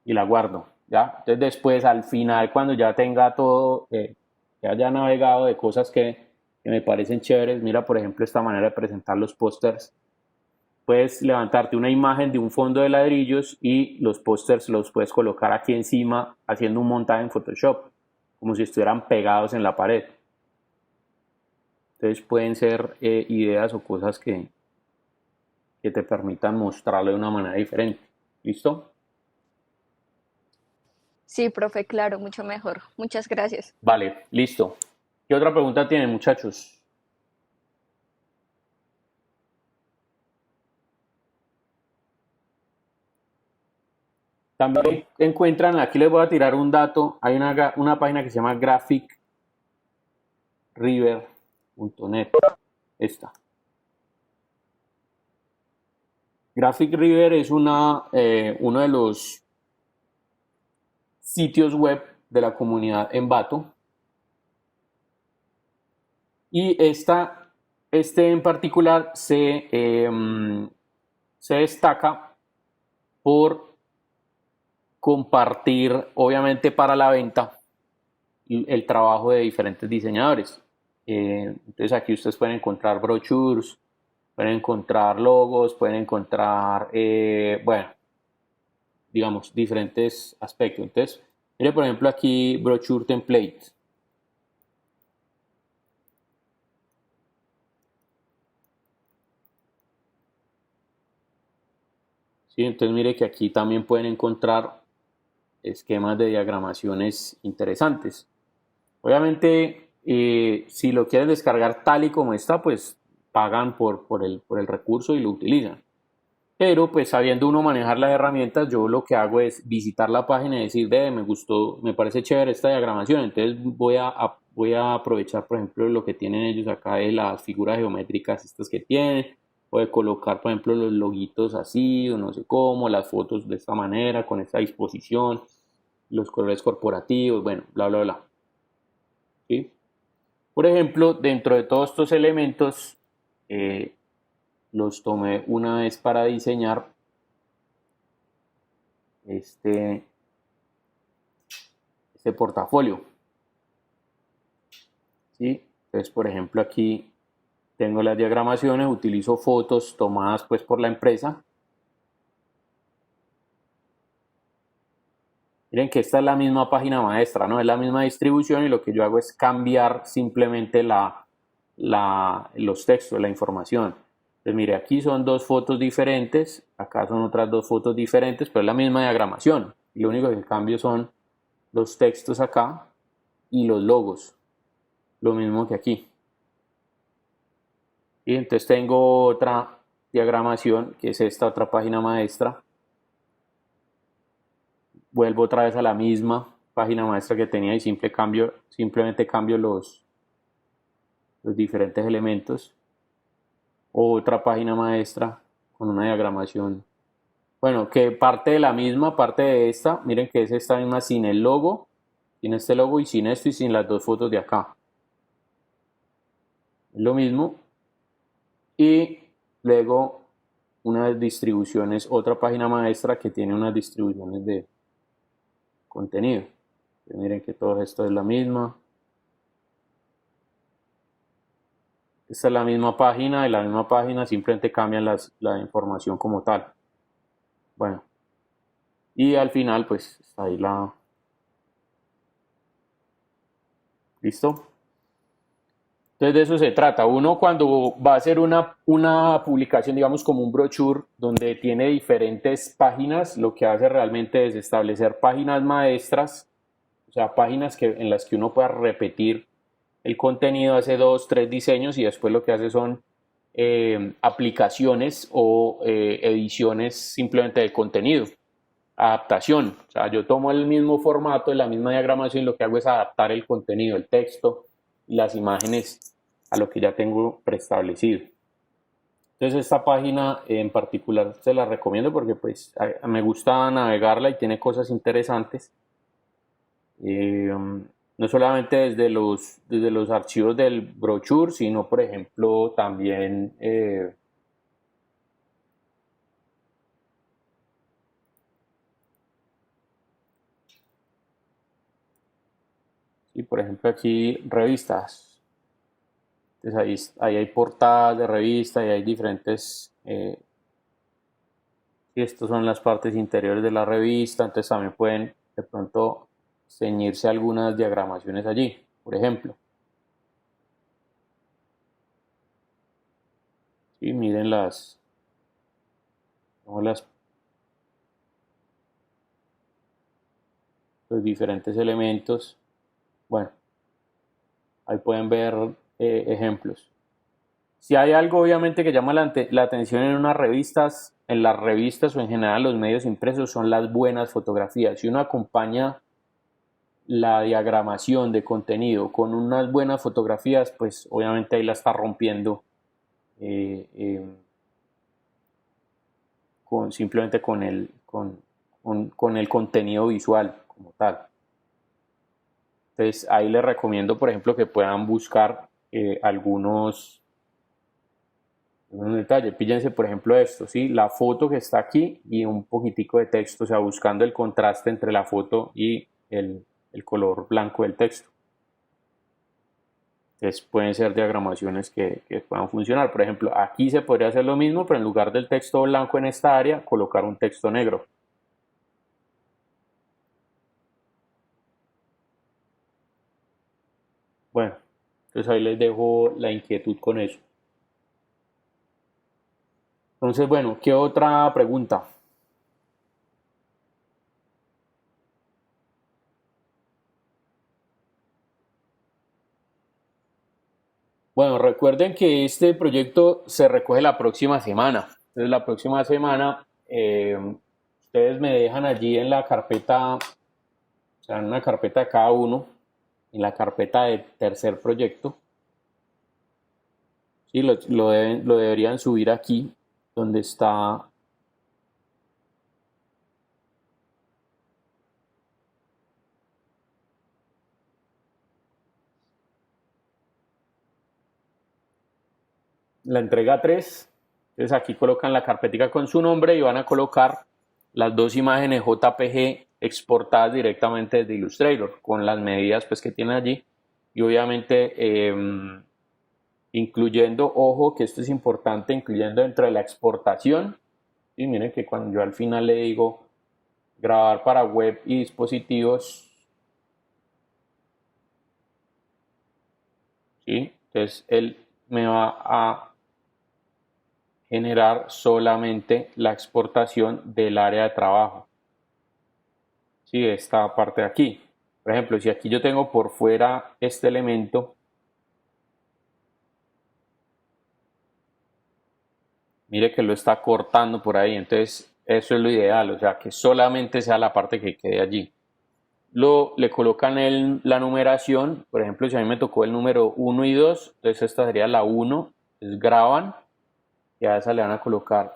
y la guardo, ¿ya? Entonces después al final cuando ya tenga todo, que haya navegado de cosas que me parecen chéveres, mira por ejemplo esta manera de presentar los pósters, puedes levantarte una imagen de un fondo de ladrillos y los pósters los puedes colocar aquí encima haciendo un montaje en Photoshop, como si estuvieran pegados en la pared. Entonces pueden ser ideas o cosas que te permitan mostrarlo de una manera diferente. ¿Listo? Sí, profe, claro, mucho mejor. Muchas gracias. Vale, listo. ¿Qué otra pregunta tienen, muchachos? También encuentran, aquí les voy a tirar un dato, hay una página que se llama graphicriver.net. Esta. Graphic River es uno de los sitios web de la comunidad Envato. Y este en particular se destaca por compartir, obviamente para la venta, el trabajo de diferentes diseñadores. Entonces aquí ustedes pueden encontrar brochures, pueden encontrar logos, pueden encontrar, bueno, digamos, diferentes aspectos. Entonces, mire por ejemplo aquí brochure template. ¿Sí? Entonces mire que aquí también pueden encontrar esquemas de diagramaciones interesantes. Obviamente, si lo quieren descargar tal y como está, pues pagan por el recurso y lo utilizan. Pero pues sabiendo uno manejar las herramientas, yo lo que hago es visitar la página y decir, me gustó, me parece chévere esta diagramación, entonces voy a aprovechar, por ejemplo, lo que tienen ellos acá de las figuras geométricas estas que tienen, o de colocar, por ejemplo, los loguitos así, o no sé cómo, las fotos de esta manera, con esta disposición, los colores corporativos, bueno, bla, bla, bla. ¿Sí? Por ejemplo, dentro de todos estos elementos, los tomé una vez para diseñar este portafolio. ¿Sí? Entonces, por ejemplo, aquí tengo las diagramaciones, utilizo fotos tomadas pues por la empresa. Miren que esta es la misma página maestra, ¿no? Es la misma distribución y lo que yo hago es cambiar simplemente los textos, la información. Entonces, mire, aquí son dos fotos diferentes, acá son otras dos fotos diferentes, pero es la misma diagramación. Y lo único que cambio son los textos acá y los logos. Lo mismo que aquí. Y entonces tengo otra diagramación, que es esta otra página maestra. Vuelvo otra vez a la misma. página maestra que tenía y simplemente cambio los diferentes elementos. Otra página maestra con una diagramación. Bueno, que parte de la misma, parte de esta. Miren que es esta misma sin el logo, sin este logo y sin esto y sin las dos fotos de acá. Es lo mismo. Y luego unas distribuciones, otra página maestra que tiene unas distribuciones de contenido. Miren que todo esto es la misma. Esta es la misma página y la misma página simplemente cambian la información como tal. Bueno, y al final pues está ahí la... ¿Listo? Entonces de eso se trata. Uno cuando va a hacer una publicación, digamos como un brochure, donde tiene diferentes páginas, lo que hace realmente es establecer páginas maestras, o sea, páginas en las que uno pueda repetir el contenido, hace 2, 3 diseños y después lo que hace son aplicaciones o ediciones simplemente de contenido, adaptación. O sea, yo tomo el mismo formato, la misma diagramación y lo que hago es adaptar el contenido, el texto y las imágenes a lo que ya tengo preestablecido. Entonces esta página en particular se la recomiendo porque pues me gusta navegarla y tiene cosas interesantes. No solamente desde los archivos del brochure, sino por ejemplo también y por ejemplo aquí revistas. Entonces ahí hay portadas de revistas y hay diferentes y estas son las partes interiores de la revista, entonces también pueden de pronto ceñirse algunas diagramaciones allí, por ejemplo. Y miren los diferentes elementos. Bueno, ahí pueden ver ejemplos. Si hay algo obviamente que llama la atención en las revistas o en general los medios impresos son las buenas fotografías. Si uno acompaña la diagramación de contenido con unas buenas fotografías, pues obviamente ahí la está rompiendo simplemente con el contenido visual como tal. Entonces ahí les recomiendo, por ejemplo, que puedan buscar algunos detalles. Píllense, por ejemplo, esto, ¿sí? La foto que está aquí y un poquitico de texto, o sea, buscando el contraste entre la foto y el color blanco del texto. Entonces pueden ser diagramaciones que puedan funcionar. Por ejemplo, aquí se podría hacer lo mismo, pero en lugar del texto blanco en esta área, colocar un texto negro. Bueno, entonces ahí les dejo la inquietud con eso. Entonces, bueno, ¿qué otra pregunta? Bueno, recuerden que este proyecto se recoge la próxima semana. Entonces, la próxima semana ustedes me dejan allí en la carpeta, o sea, en una carpeta de cada uno, en la carpeta de tercer proyecto. Sí, lo deberían subir aquí, donde está la entrega 3. Entonces aquí colocan la carpetica con su nombre y van a colocar las dos imágenes JPG exportadas directamente desde Illustrator con las medidas pues, que tienen allí y obviamente incluyendo, ojo que esto es importante, incluyendo dentro de la exportación. Y miren que cuando yo al final le digo grabar para web y dispositivos, ¿sí? Entonces él me va a generar solamente la exportación del área de trabajo. Sí, esta parte de aquí. Por ejemplo, si aquí yo tengo por fuera este elemento, mire que lo está cortando por ahí, entonces eso es lo ideal, o sea, que solamente sea la parte que quede allí. le colocan la numeración. Por ejemplo, si a mí me tocó el número 1 y 2, entonces esta sería la 1, entonces graban y a esa le van a colocar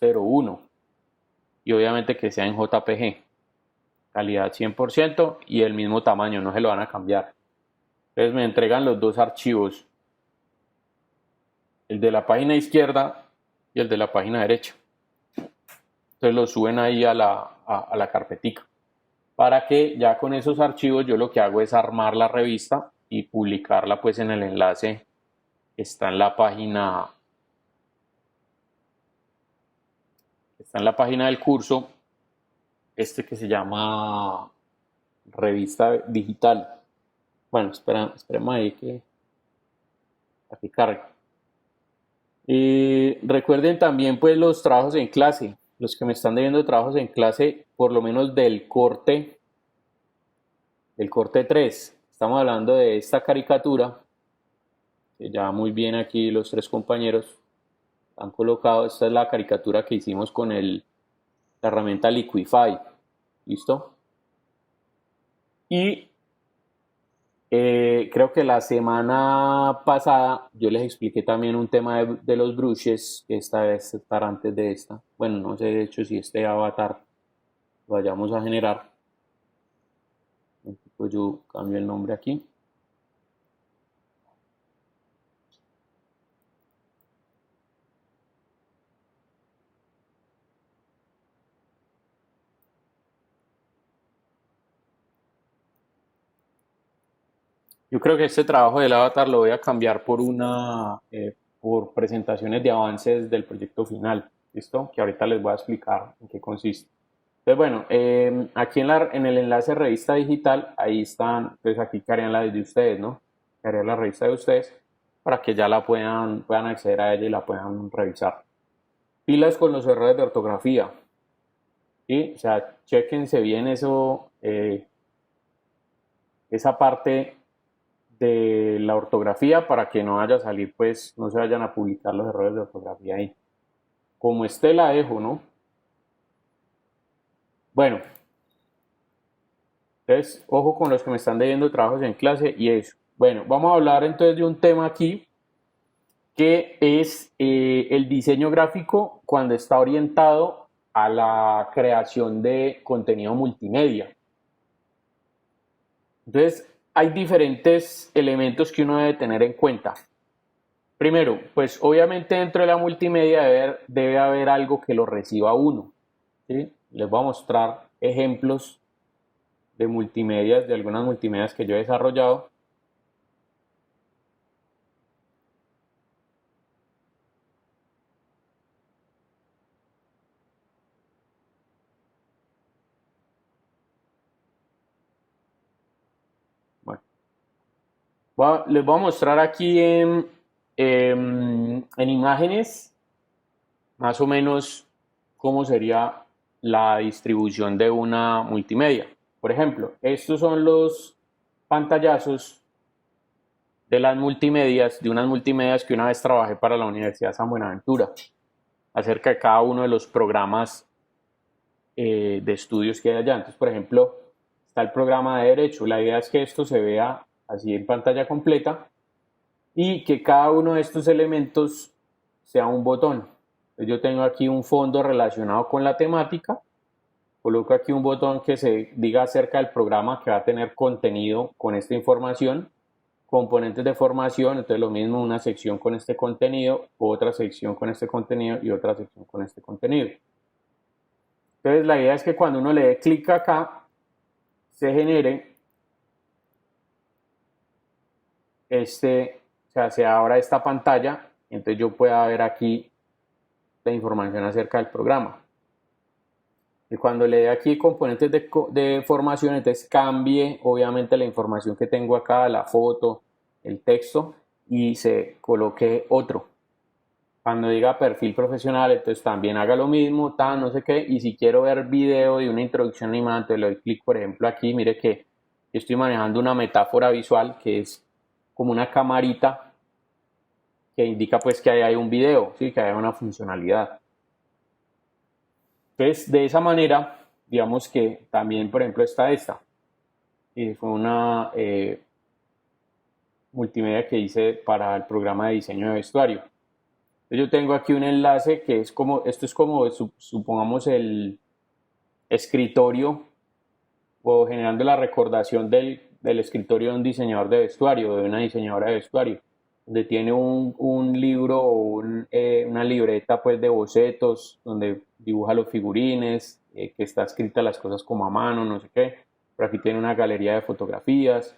01 y obviamente que sea en JPG, calidad 100% y el mismo tamaño, no se lo van a cambiar. Entonces me entregan los dos archivos, el de la página izquierda y el de la página derecha. Entonces los suben ahí a la carpetica, para que ya con esos archivos yo lo que hago es armar la revista y publicarla pues en el enlace que está en la página del curso, que se llama revista digital. Bueno, esperemos ahí que aquí cargue. Recuerden también pues los trabajos en clase, los que me están debiendo trabajos en clase, por lo menos del corte 3. Estamos hablando de esta caricatura, que ya muy bien aquí los tres compañeros han colocado. Esta es la caricatura que hicimos con la herramienta Liquify. ¿Listo? Y creo que la semana pasada yo les expliqué también un tema de los brushes, que esta debe estar antes de esta. Bueno, no sé de hecho si este avatar lo vayamos a generar. Pues yo cambio el nombre aquí. Yo creo que este trabajo del avatar lo voy a cambiar por presentaciones de avances del proyecto final, ¿listo? Que ahorita les voy a explicar en qué consiste. Entonces, bueno, aquí en el enlace revista digital, ahí están, pues aquí quedarían la de ustedes, ¿no? Quedaría la revista de ustedes para que ya la puedan acceder a ella y la puedan revisar. Pilas con los errores de ortografía, ¿sí? O sea, chequense bien eso, esa parte de la ortografía para que no vaya a salir, pues no se vayan a publicar los errores de ortografía ahí. Como esté la dejo, ¿no? Bueno, entonces ojo con los que me están debiendo trabajos en clase y eso. Bueno, vamos a hablar entonces de un tema aquí que es el diseño gráfico cuando está orientado a la creación de contenido multimedia. Entonces, hay diferentes elementos que uno debe tener en cuenta. Primero, pues obviamente dentro de la multimedia debe haber algo que lo reciba uno, ¿sí? Les voy a mostrar ejemplos de multimedias, de algunas multimedias que yo he desarrollado. Bueno, les voy a mostrar aquí en imágenes más o menos cómo sería la distribución de una multimedia. Por ejemplo, estos son los pantallazos de unas multimedias que una vez trabajé para la Universidad San Buenaventura, acerca de cada uno de los programas de estudios que hay allá. Entonces, por ejemplo, está el programa de Derecho. La idea es que esto se vea así en pantalla completa y que cada uno de estos elementos sea un botón. Entonces, yo tengo aquí un fondo relacionado con la temática, coloco aquí un botón que se diga acerca del programa que va a tener contenido con esta información, componentes de formación, entonces lo mismo, una sección con este contenido, otra sección con este contenido y otra sección con este contenido. Entonces la idea es que cuando uno le dé clic acá, se genere o sea, se abra esta pantalla, entonces yo pueda ver aquí la información acerca del programa. Y cuando le dé aquí componentes de formación, entonces cambie obviamente la información que tengo acá, la foto, el texto, y se coloque otro. Cuando diga perfil profesional, entonces también haga lo mismo, no sé qué, y si quiero ver video de una introducción animada, entonces le doy clic, por ejemplo, aquí, mire que estoy manejando una metáfora visual que es como una camarita que indica pues que ahí hay un video, ¿sí? Que hay una funcionalidad. Entonces, de esa manera, digamos que también, por ejemplo, está esta. y fue una multimedia que hice para el programa de diseño de vestuario. Yo tengo aquí un enlace que es como, esto es como, supongamos, el escritorio o generando la recordación del escritorio de un diseñador de vestuario, de una diseñadora de vestuario, donde tiene un libro o una libreta pues de bocetos, donde dibuja los figurines, que está escrita las cosas como a mano, no sé qué. Por aquí tiene una galería de fotografías.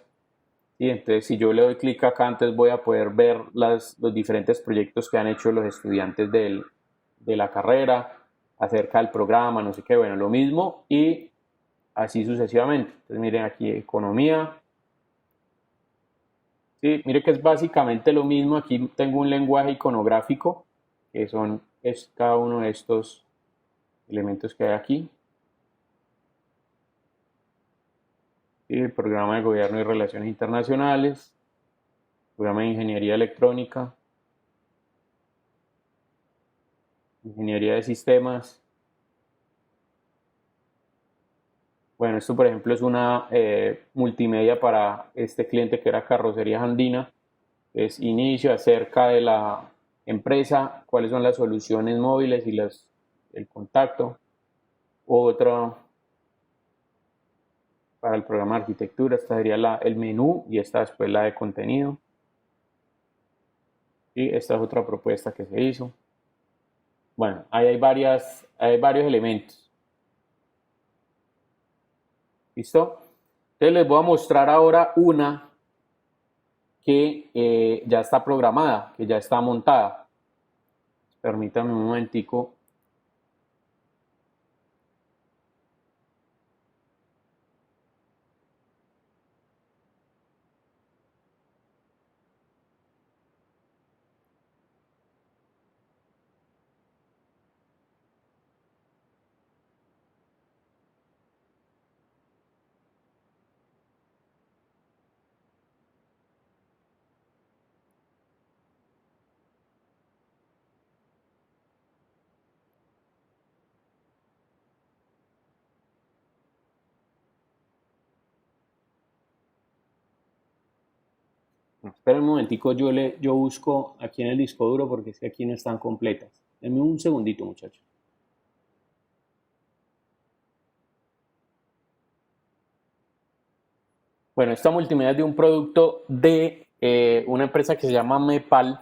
Y entonces si yo le doy clic acá, entonces voy a poder ver los diferentes proyectos que han hecho los estudiantes de la carrera acerca del programa, no sé qué, bueno, lo mismo y así sucesivamente. Entonces miren aquí economía. Sí, mire que es básicamente lo mismo. Aquí tengo un lenguaje iconográfico que es cada uno de estos elementos que hay aquí. Sí, el programa de gobierno y relaciones internacionales, programa de ingeniería electrónica, ingeniería de sistemas. Bueno, esto por ejemplo es una multimedia para este cliente que era Carrocerías Andina. Es inicio acerca de la empresa, cuáles son las soluciones móviles y el contacto. Otra para el programa de arquitectura, esta sería el menú y esta después la de contenido. Y esta es otra propuesta que se hizo. Bueno, ahí hay varios elementos. ¿Listo? Entonces les voy a mostrar ahora una que ya está programada, que ya está montada. Permítame un momentico. No, espera un momentico, yo busco aquí en el disco duro porque es que aquí no están completas. Denme un segundito, muchachos. Bueno, esta multimedia es de un producto de una empresa que se llama Mepal.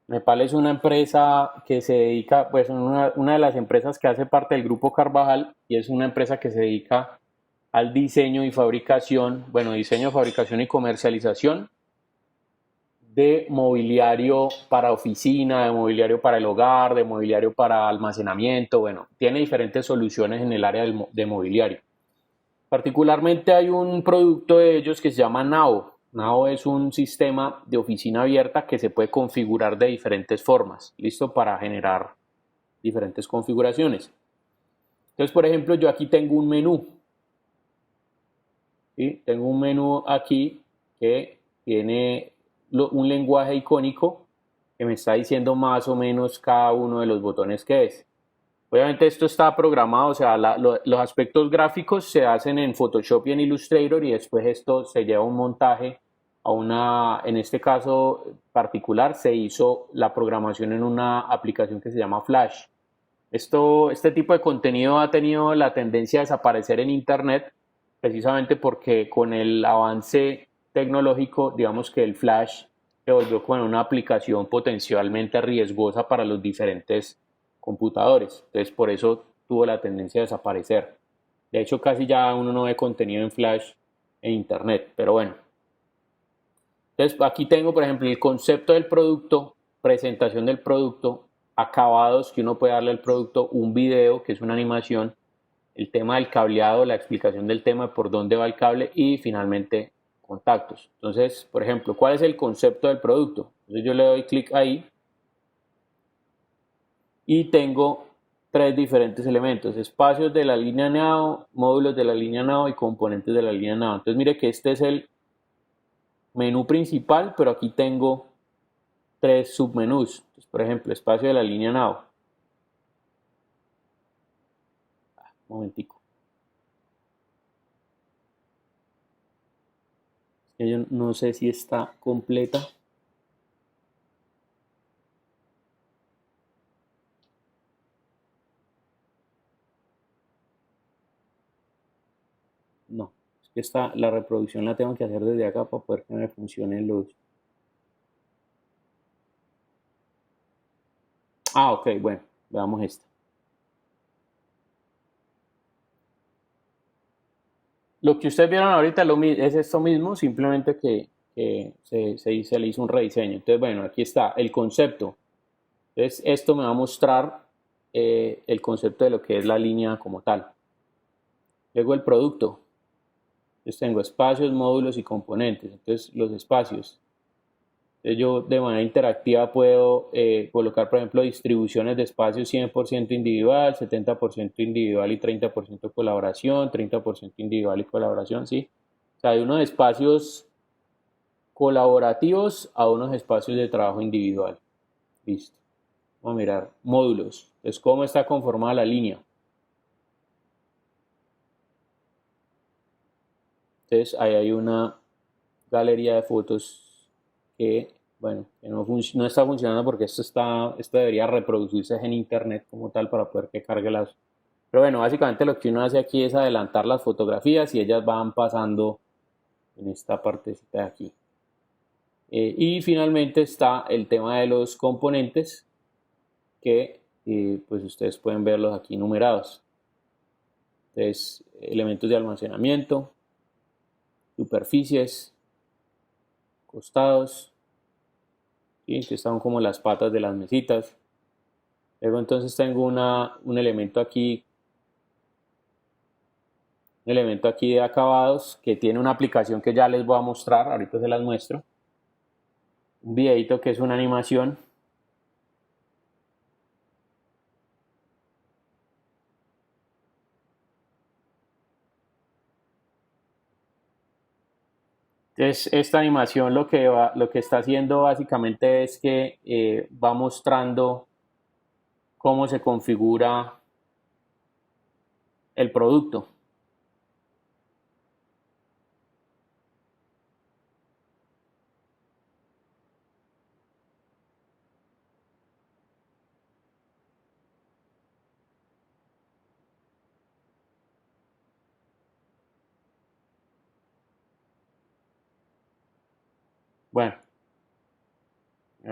Mepal es una empresa que se dedica, pues una de las empresas que hace parte del grupo Carvajal y es una empresa que se dedica al diseño y fabricación, bueno, diseño, fabricación y comercialización de mobiliario para oficina, de mobiliario para el hogar, de mobiliario para almacenamiento, bueno, tiene diferentes soluciones en el área de mobiliario. Particularmente hay un producto de ellos que se llama Nao. Nao es un sistema de oficina abierta que se puede configurar de diferentes formas, listo para generar diferentes configuraciones. Entonces, por ejemplo, yo aquí tengo un menú. ¿Sí? Tengo un menú aquí que tiene un lenguaje icónico que me está diciendo más o menos cada uno de los botones que es. Obviamente esto está programado, o sea, los aspectos gráficos se hacen en Photoshop y en Illustrator y después esto se lleva a un montaje en este caso particular se hizo la programación en una aplicación que se llama Flash. Este tipo de contenido ha tenido la tendencia a desaparecer en Internet precisamente porque con el avance tecnológico, digamos que el Flash se volvió como una aplicación potencialmente riesgosa para los diferentes computadores. Entonces, por eso tuvo la tendencia a desaparecer. De hecho, casi ya uno no ve contenido en Flash en Internet, pero bueno. Entonces, aquí tengo, por ejemplo, el concepto del producto, presentación del producto, acabados que uno puede darle al producto, un video que es una animación, el tema del cableado, la explicación del tema de por dónde va el cable y finalmente contactos. Entonces, por ejemplo, ¿cuál es el concepto del producto? Entonces yo le doy clic ahí y tengo tres diferentes elementos, espacios de la línea NAO, módulos de la línea NAO y componentes de la línea NAO. Entonces mire que este es el menú principal, pero aquí tengo tres submenús. Entonces, por ejemplo, espacio de la línea NAO. Un momentico. Yo no sé si está completa. No, es que la reproducción la tengo que hacer desde acá para poder que me funcionen los... Ah, ok, bueno, veamos esta. Lo que ustedes vieron ahorita es esto mismo, simplemente que se le hizo un rediseño. Entonces, bueno, aquí está el concepto. Entonces, esto me va a mostrar el concepto de lo que es la línea como tal. Luego el producto. Entonces tengo espacios, módulos y componentes. Entonces los espacios. Entonces yo de manera interactiva puedo colocar, por ejemplo, distribuciones de espacios 100% individual, 70% individual y 30% colaboración, 30% individual y colaboración, ¿sí? O sea, hay unos espacios colaborativos a unos espacios de trabajo individual. Listo. Vamos a mirar módulos. Entonces, ¿cómo está conformada la línea? Entonces, ahí hay una galería de fotos que, bueno, que no está funcionando porque esto debería reproducirse en internet como tal para poder que cargue las... Pero bueno, básicamente lo que uno hace aquí es adelantar las fotografías y ellas van pasando en esta partecita de aquí. Y finalmente está el tema de los componentes que pues ustedes pueden verlos aquí numerados. Entonces, elementos de almacenamiento, superficies, costados, ¿sí? Que están como las patas de las mesitas. Luego entonces tengo un elemento aquí de acabados que tiene una aplicación que ya les voy a mostrar, ahorita se las muestro. Un videito que es una animación. Entonces esta animación lo que está haciendo básicamente es que va mostrando cómo se configura el producto. Bueno,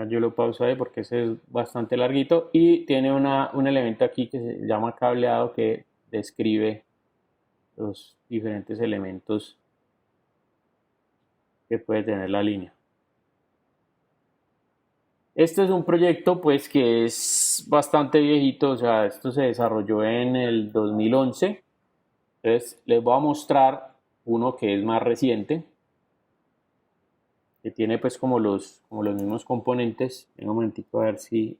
yo lo pauso ahí porque ese es bastante larguito y tiene un elemento aquí que se llama cableado que describe los diferentes elementos que puede tener la línea. Este es un proyecto pues que es bastante viejito, o sea, esto se desarrolló en el 2011. Entonces les voy a mostrar uno que es más reciente, que tiene pues como los mismos componentes. En un momentico a ver si...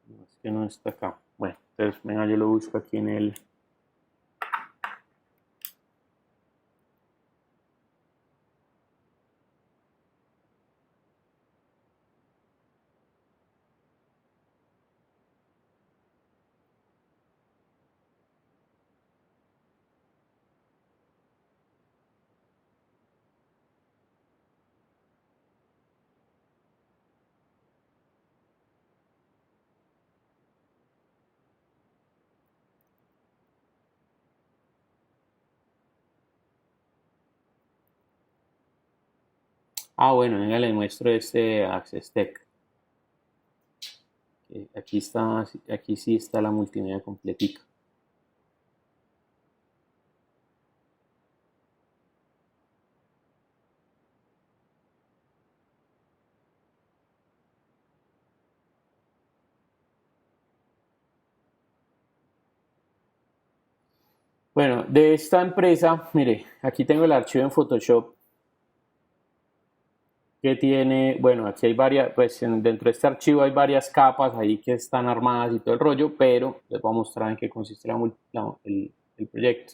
No, es que no está acá. Bueno, entonces venga, yo lo busco aquí en el... Ah, bueno, venga, les muestro este Access Tech. Aquí sí está la multimedia completica. Bueno, de esta empresa, mire, aquí tengo el archivo en Photoshop que tiene, bueno, aquí hay varias, pues dentro de este archivo hay varias capas ahí que están armadas y todo el rollo, pero les voy a mostrar en qué consiste el proyecto.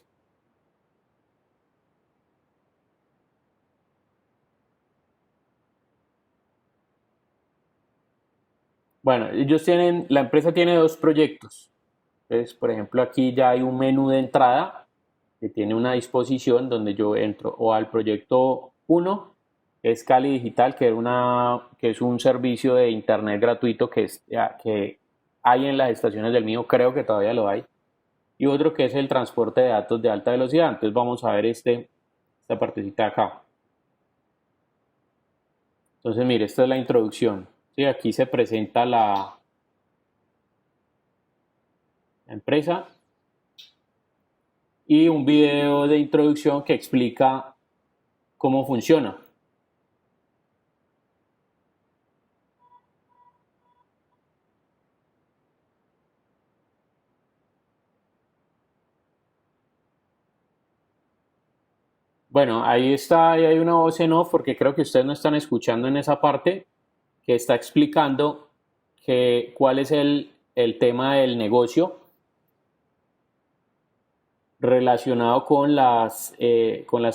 Bueno, la empresa tiene dos proyectos. Entonces, por ejemplo, aquí ya hay un menú de entrada que tiene una disposición donde yo entro o al proyecto uno, que es Cali Digital, que es un servicio de internet gratuito que hay en las estaciones del mío, creo que todavía lo hay, y otro que es el transporte de datos de alta velocidad. Entonces vamos a ver esta partecita de acá. Entonces, mire, esta es la introducción. Sí, aquí se presenta la empresa y un video de introducción que explica cómo funciona. Bueno, ahí está, ahí hay una voz en off porque creo que ustedes no están escuchando en esa parte que está explicando cuál es el tema del negocio relacionado con las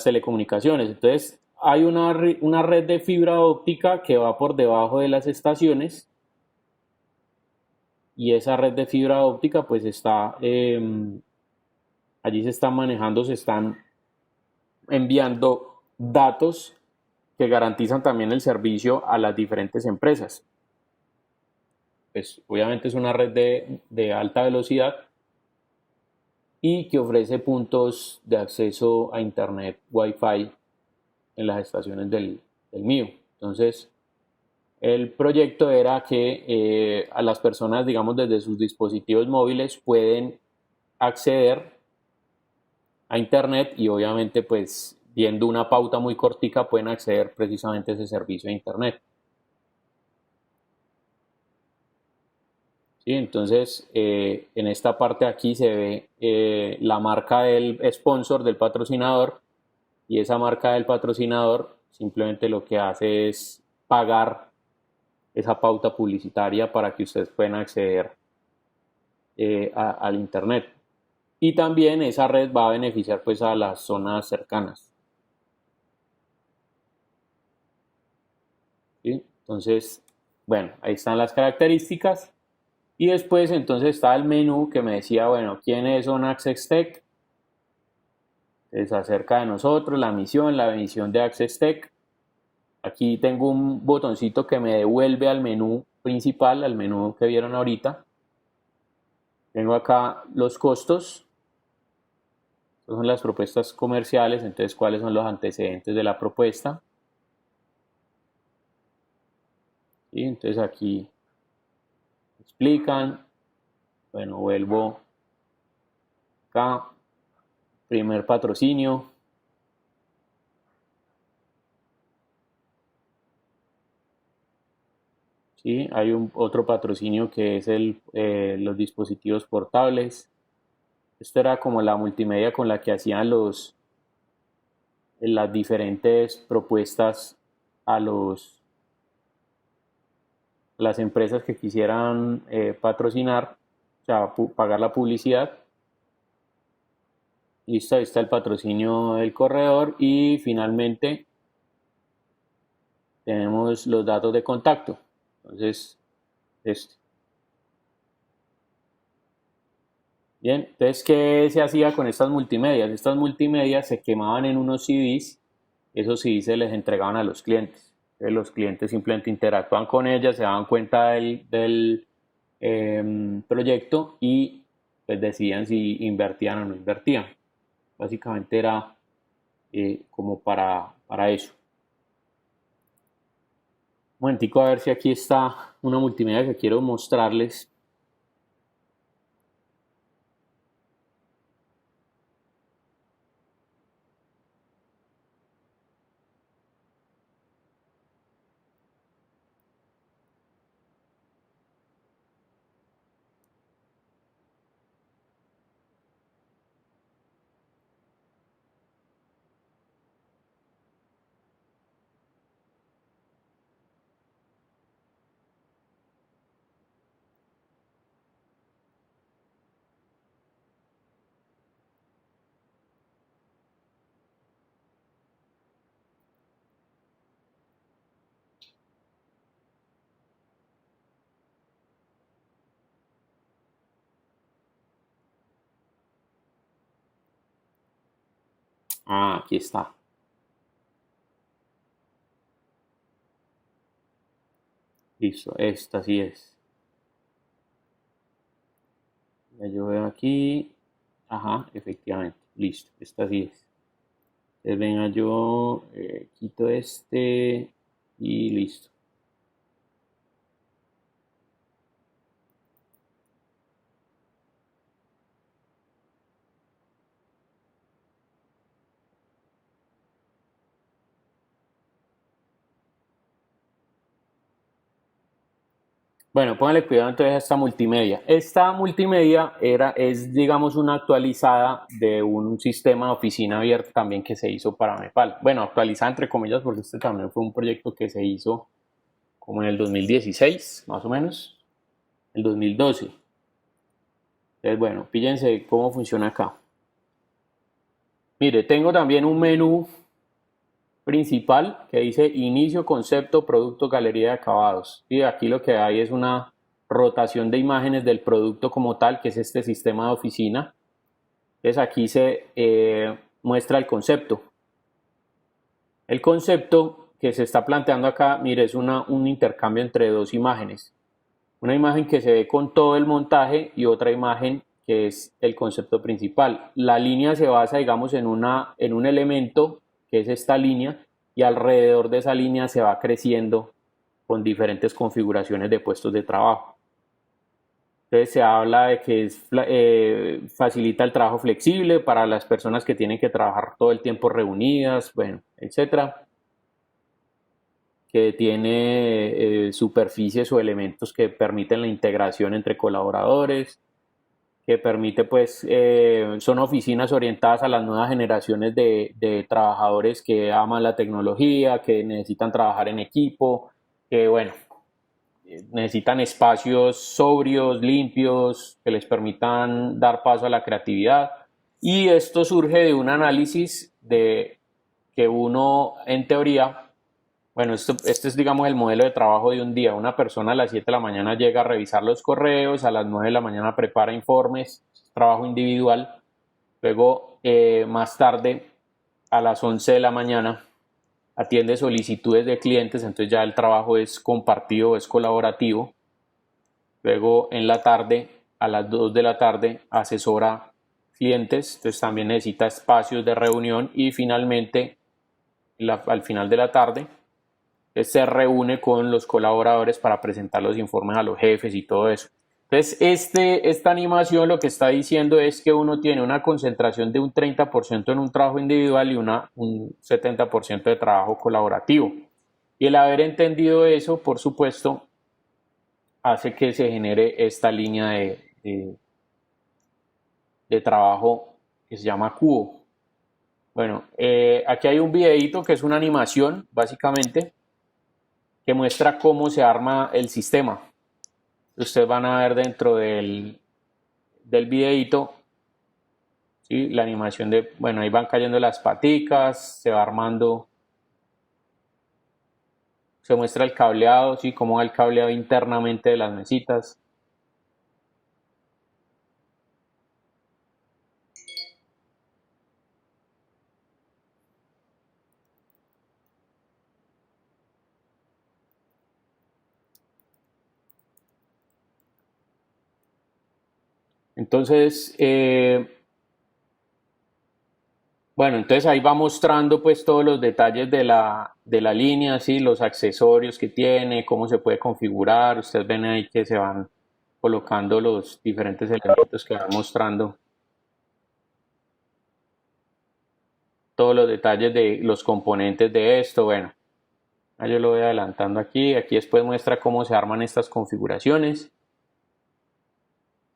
telecomunicaciones. Entonces, hay una red de fibra óptica que va por debajo de las estaciones y esa red de fibra óptica pues allí se están manejando, se están enviando datos que garantizan también el servicio a las diferentes empresas. Pues obviamente es una red de alta velocidad y que ofrece puntos de acceso a internet Wi-Fi en las estaciones del mío. Entonces, el proyecto era que a las personas, digamos, desde sus dispositivos móviles pueden acceder a internet y obviamente pues viendo una pauta muy cortica pueden acceder precisamente a ese servicio de internet. ¿Sí? Entonces, en esta parte aquí se ve la marca del sponsor, del patrocinador, y esa marca del patrocinador simplemente lo que hace es pagar esa pauta publicitaria para que ustedes puedan acceder al internet. Y también esa red va a beneficiar pues a las zonas cercanas. ¿Sí? Entonces, bueno, ahí están las características. Y después entonces está el menú que me decía, bueno, ¿quiénes son Access Tech? Es acerca de nosotros, la misión de Access Tech. Aquí tengo un botoncito que me devuelve al menú principal, al menú que vieron ahorita. Tengo acá los costos. Estas son las propuestas comerciales, entonces cuáles son los antecedentes de la propuesta. ¿Sí? Entonces aquí explican, bueno, vuelvo acá, primer patrocinio, ¿sí? Hay otro patrocinio que es los dispositivos portables. Esto era como la multimedia con la que hacían las diferentes propuestas a las empresas que quisieran patrocinar, o sea, pagar la publicidad. Listo, ahí está el patrocinio del corredor y finalmente tenemos los datos de contacto. Entonces, esto. Bien, entonces, ¿qué se hacía con estas multimedias? Estas multimedias se quemaban en unos CDs, esos CDs se les entregaban a los clientes. Entonces, los clientes simplemente interactúan con ellas, se daban cuenta del proyecto y pues decidían si invertían o no invertían. Básicamente era como para eso. Un momentico a ver si aquí está una multimedia que quiero mostrarles. Ah, aquí está. Listo, esta sí es. Ya yo veo aquí. Ajá, efectivamente. Listo, esta sí es. Entonces venga, yo quito este y listo. Bueno, póngale cuidado entonces a esta multimedia. Esta multimedia es, digamos, una actualizada de un sistema de oficina abierta también que se hizo para Mepal. Bueno, actualizada entre comillas porque este también fue un proyecto que se hizo como en el 2016, más o menos, el 2012. Entonces, bueno, fíjense cómo funciona acá. Mire, tengo también un menú principal que dice inicio, concepto, producto, galería de acabados. Y aquí lo que hay es una rotación de imágenes del producto como tal, que es este sistema de oficina. Entonces aquí se muestra el concepto. El concepto que se está planteando acá, mire, es un intercambio entre dos imágenes. Una imagen que se ve con todo el montaje y otra imagen que es el concepto principal. La línea se basa, digamos, en un elemento que es esta línea y alrededor de esa línea se va creciendo con diferentes configuraciones de puestos de trabajo. Entonces se habla de que facilita el trabajo flexible para las personas que tienen que trabajar todo el tiempo reunidas, bueno, etcétera, que tiene superficies o elementos que permiten la integración entre colaboradores, que permite pues, son oficinas orientadas a las nuevas generaciones de trabajadores que aman la tecnología, que necesitan trabajar en equipo, que bueno, necesitan espacios sobrios, limpios, que les permitan dar paso a la creatividad. Y esto surge de un análisis de que uno, en teoría, bueno, este es, digamos, el modelo de trabajo de un día. Una persona a las 7 de la mañana llega a revisar los correos, a las 9 de la mañana prepara informes, trabajo individual. Luego, más tarde, a las 11 de la mañana, atiende solicitudes de clientes, entonces ya el trabajo es compartido, es colaborativo. Luego, en la tarde, a las 2 de la tarde, asesora clientes, entonces también necesita espacios de reunión. Y finalmente, al final de la tarde, se reúne con los colaboradores para presentar los informes a los jefes y todo eso. Entonces, esta animación lo que está diciendo es que uno tiene una concentración de un 30% en un trabajo individual y un 70% de trabajo colaborativo. Y el haber entendido eso, por supuesto, hace que se genere esta línea de trabajo que se llama cubo. Bueno, aquí hay un videito que es una animación, básicamente, que muestra cómo se arma el sistema. Ustedes van a ver dentro del videito, ¿sí? La animación de, bueno, ahí van cayendo las paticas, se va armando, se muestra el cableado, ¿sí? Cómo va el cableado internamente de las mesitas. Entonces, bueno, entonces ahí va mostrando pues todos los detalles de la línea, ¿sí? Los accesorios que tiene, cómo se puede configurar. Ustedes ven ahí que se van colocando los diferentes elementos que van mostrando todos los detalles de los componentes de esto. Bueno, yo lo voy adelantando aquí. Aquí después muestra cómo se arman estas configuraciones.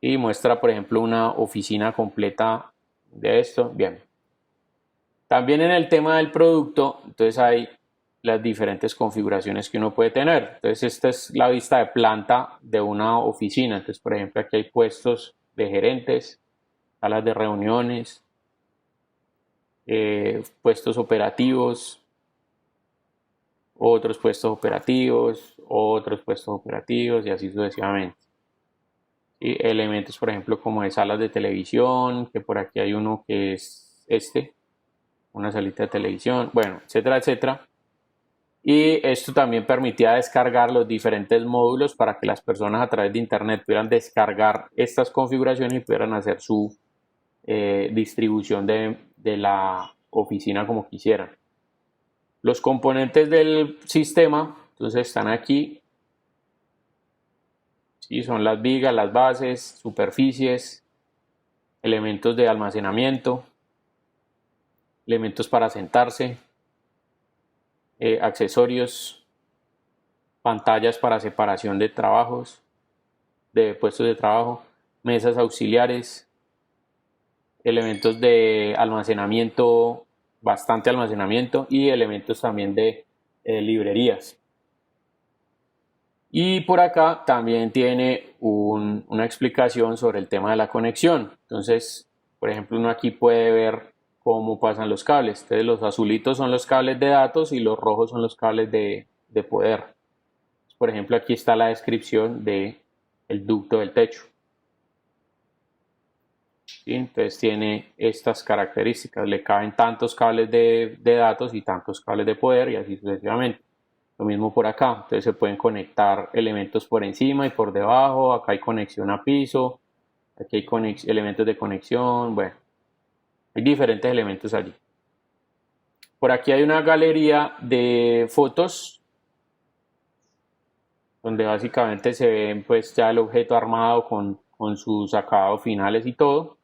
Y muestra, por ejemplo, una oficina completa de esto. Bien. También en el tema del producto, entonces hay las diferentes configuraciones que uno puede tener. Entonces esta es la vista de planta de una oficina. Entonces, por ejemplo, aquí hay puestos de gerentes, salas de reuniones, puestos operativos, otros puestos operativos, otros puestos operativos y así sucesivamente. Y elementos, por ejemplo, como de salas de televisión, que por aquí hay uno que es este, una salita de televisión, bueno, etcétera, etcétera. Y esto también permitía descargar los diferentes módulos para que las personas a través de internet pudieran descargar estas configuraciones y pudieran hacer su distribución de la oficina como quisieran. Los componentes del sistema, entonces están aquí. Sí, son las vigas, las bases, superficies, elementos de almacenamiento, elementos para sentarse, accesorios, pantallas para separación de trabajos, de puestos de trabajo, mesas auxiliares, elementos de almacenamiento, bastante almacenamiento y elementos también de librerías. Y por acá también tiene una explicación sobre el tema de la conexión. Entonces, por ejemplo, uno aquí puede ver cómo pasan los cables. Entonces, los azulitos son los cables de datos y los rojos son los cables de poder. Por ejemplo, aquí está la descripción del ducto del techo. ¿Sí? Entonces tiene estas características, le caben tantos cables de datos y tantos cables de poder y así sucesivamente. Lo mismo por acá, entonces se pueden conectar elementos por encima y por debajo, acá hay conexión a piso, aquí hay elementos de conexión, bueno, hay diferentes elementos allí. Por aquí hay una galería de fotos donde básicamente se ven pues ya el objeto armado con sus acabados finales y todo.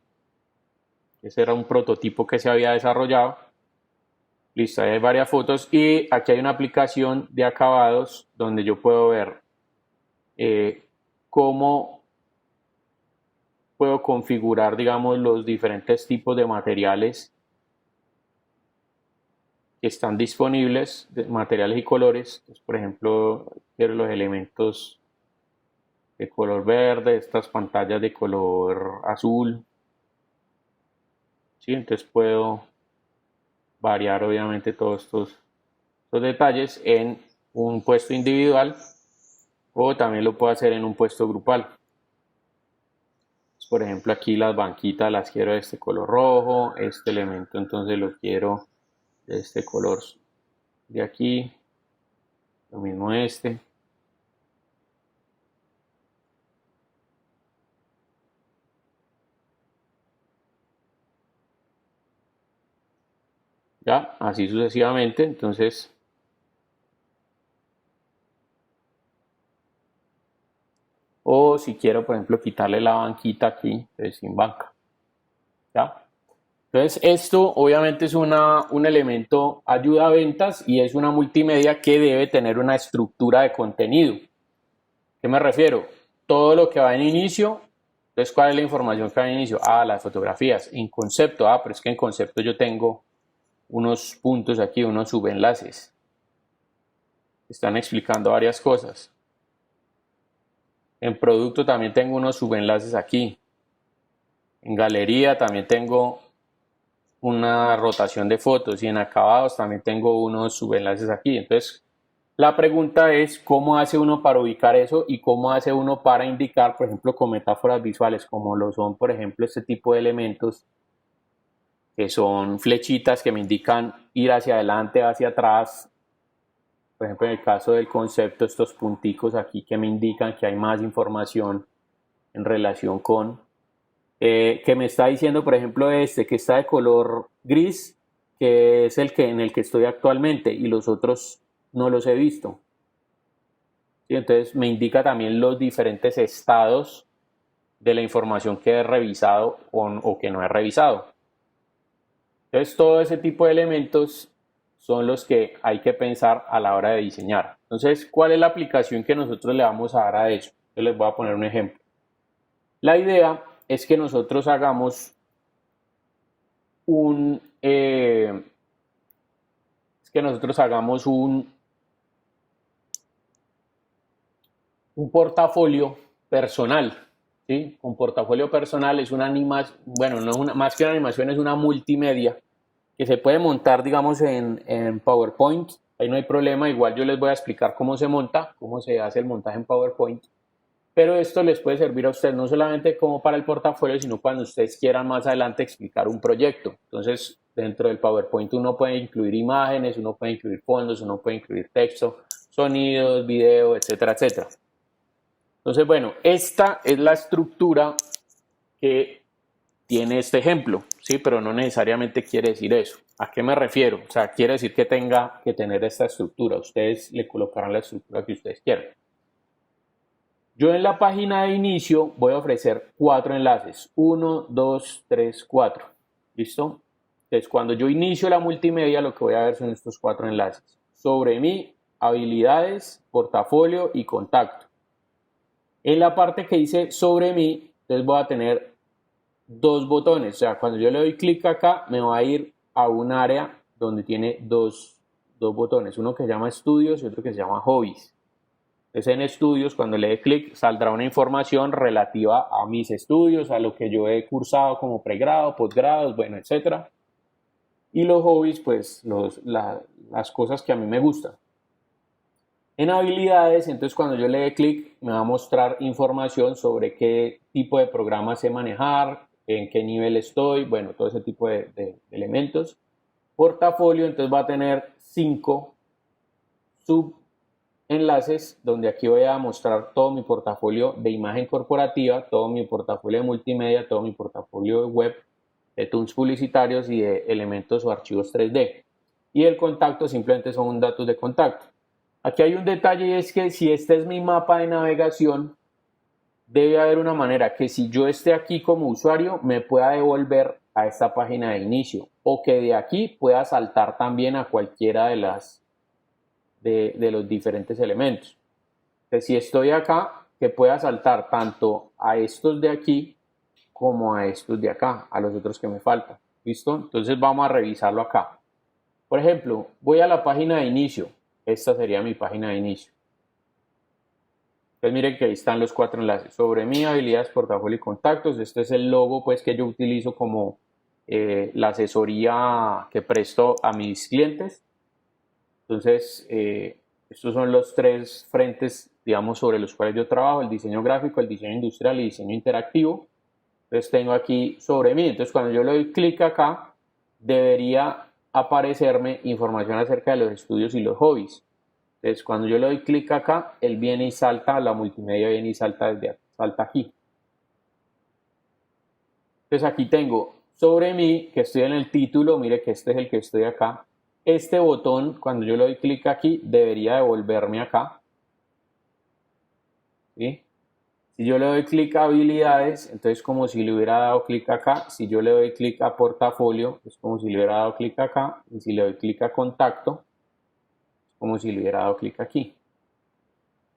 Ese era un prototipo que se había desarrollado. Listo, ahí hay varias fotos y aquí hay una aplicación de acabados donde yo puedo ver cómo puedo configurar, digamos, los diferentes tipos de materiales que están disponibles, de materiales y colores. Entonces, por ejemplo, quiero los elementos de color verde, estas pantallas de color azul. ¿Sí? Entonces puedo variar obviamente todos estos detalles en un puesto individual o también lo puedo hacer en un puesto grupal. Por ejemplo, aquí las banquitas las quiero de este color rojo, este elemento entonces lo quiero de este color de aquí, lo mismo este. Ya, así sucesivamente, entonces o si quiero, por ejemplo, quitarle la banquita aquí, entonces sin banca. ¿Ya? Entonces, esto obviamente es un elemento ayuda a ventas y es una multimedia que debe tener una estructura de contenido. ¿Qué me refiero? Todo lo que va en inicio, entonces, ¿cuál es la información que va en inicio? Ah, las fotografías. En concepto, pero es que en concepto yo tengo unos puntos aquí, unos subenlaces. Están explicando varias cosas. En producto también tengo unos subenlaces aquí. En galería también tengo una rotación de fotos y en acabados también tengo unos subenlaces aquí. Entonces, la pregunta es cómo hace uno para ubicar eso y cómo hace uno para indicar, por ejemplo, con metáforas visuales, como lo son, por ejemplo, este tipo de elementos que son flechitas que me indican ir hacia adelante, hacia atrás. Por ejemplo, en el caso del concepto, estos punticos aquí que me indican que hay más información en relación con, que me está diciendo, por ejemplo, este que está de color gris, que es el que en el que estoy actualmente y los otros no los he visto. ¿Sí? Entonces me indica también los diferentes estados de la información que he revisado o que no he revisado. Entonces todo ese tipo de elementos son los que hay que pensar a la hora de diseñar. Entonces, ¿cuál es la aplicación que nosotros le vamos a dar a eso? Yo les voy a poner un ejemplo. La idea es que nosotros hagamos un portafolio personal. ¿Sí? Un portafolio personal es una animación, bueno, no es una, más que una animación, es una multimedia que se puede montar, digamos, en PowerPoint. Ahí no hay problema, igual yo les voy a explicar cómo se monta, cómo se hace el montaje en PowerPoint. Pero esto les puede servir a ustedes no solamente como para el portafolio, sino cuando ustedes quieran más adelante explicar un proyecto. Entonces, dentro del PowerPoint uno puede incluir imágenes, uno puede incluir fondos, uno puede incluir texto, sonidos, video, etcétera, etcétera. Entonces, bueno, esta es la estructura que tiene este ejemplo, ¿sí? Pero no necesariamente quiere decir eso. ¿A qué me refiero? O sea, quiere decir que tenga que tener esta estructura. Ustedes le colocarán la estructura que ustedes quieran. Yo en la página de inicio voy a ofrecer 4 enlaces. 1, 2, 3, 4. ¿Listo? Entonces, cuando yo inicio la multimedia, lo que voy a ver son estos 4 enlaces. Sobre mí, habilidades, portafolio y contacto. En la parte que dice sobre mí, entonces voy a tener 2 botones. O sea, cuando yo le doy clic acá, me va a ir a un área donde tiene dos botones. Uno que se llama estudios y otro que se llama hobbies. Entonces en estudios, cuando le dé clic, saldrá una información relativa a mis estudios, a lo que yo he cursado como pregrado, posgrados, bueno, etcétera. Y los hobbies, pues las cosas que a mí me gustan. En habilidades, entonces cuando yo le dé clic, me va a mostrar información sobre qué tipo de programas sé manejar, en qué nivel estoy, bueno, todo ese tipo de elementos. Portafolio, entonces va a tener 5 enlaces donde aquí voy a mostrar todo mi portafolio de imagen corporativa, todo mi portafolio de multimedia, todo mi portafolio de web, de tools publicitarios y de elementos o archivos 3D. Y el contacto simplemente son datos de contacto. Aquí hay un detalle y es que si este es mi mapa de navegación, debe haber una manera que si yo esté aquí como usuario me pueda devolver a esta página de inicio o que de aquí pueda saltar también a cualquiera de los diferentes elementos. Entonces, si estoy acá, que pueda saltar tanto a estos de aquí como a estos de acá, a los otros que me faltan. ¿Listo? Entonces vamos a revisarlo acá. Por ejemplo, voy a la página de inicio. Esta sería mi página de inicio. Entonces miren que ahí están los 4 enlaces. Sobre mí, habilidades, portafolio y contactos. Este es el logo pues, que yo utilizo como la asesoría que presto a mis clientes. Entonces, estos son los 3 frentes, digamos, sobre los cuales yo trabajo: el diseño gráfico, el diseño industrial y diseño interactivo. Entonces tengo aquí sobre mí. Entonces cuando yo le doy clic acá, debería aparecerme información acerca de los estudios y los hobbies. Entonces cuando yo le doy clic acá, él viene y salta, la multimedia viene y salta salta aquí. Entonces aquí tengo sobre mí, que estoy en el título, mire que este es el que estoy acá. Este botón, cuando yo le doy clic aquí, debería devolverme acá. ¿Sí? Si yo le doy clic a habilidades, entonces como si le hubiera dado clic acá. Si yo le doy clic a portafolio, es como si le hubiera dado clic acá. Y si le doy clic a contacto, es como si le hubiera dado clic aquí.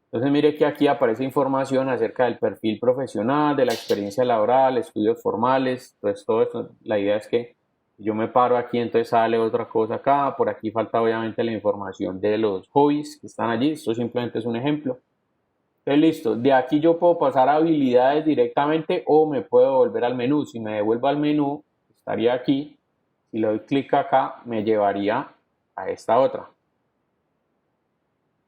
Entonces mire que aquí aparece información acerca del perfil profesional, de la experiencia laboral, estudios formales, pues todo esto. La idea es que yo me paro aquí, entonces sale otra cosa acá. Por aquí falta obviamente la información de los hobbies que están allí. Esto simplemente es un ejemplo. Entonces listo, de aquí yo puedo pasar a habilidades directamente o me puedo volver al menú. Si me devuelvo al menú, estaría aquí. Si le doy clic acá, me llevaría a esta otra.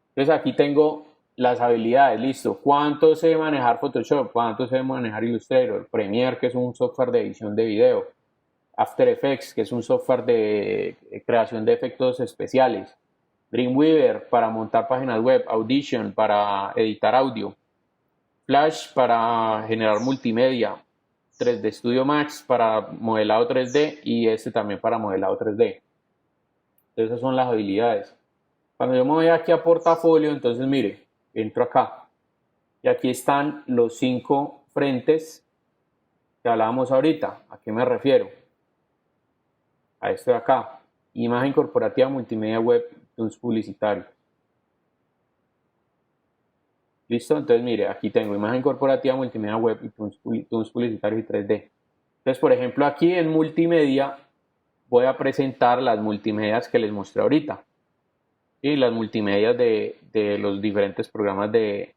Entonces aquí tengo las habilidades, listo. ¿Cuánto sé manejar Photoshop? ¿Cuánto sé manejar Illustrator? Premiere, que es un software de edición de video. After Effects, que es un software de creación de efectos especiales. Dreamweaver para montar páginas web. Audition para editar audio. Flash para generar multimedia. 3D Studio Max para modelado 3D y este también para modelado 3D. Entonces esas son las habilidades. Cuando yo me voy aquí a portafolio, entonces mire, entro acá y aquí están los 5 frentes que hablábamos ahorita. ¿A qué me refiero? A esto de acá: imagen corporativa, multimedia web, tools publicitarios. ¿Listo? Entonces mire, aquí tengo imagen corporativa, multimedia web y tools publicitarios y 3D. Entonces, por ejemplo, aquí en multimedia voy a presentar las multimedias que les mostré ahorita. ¿Sí? Las multimedias de los diferentes programas de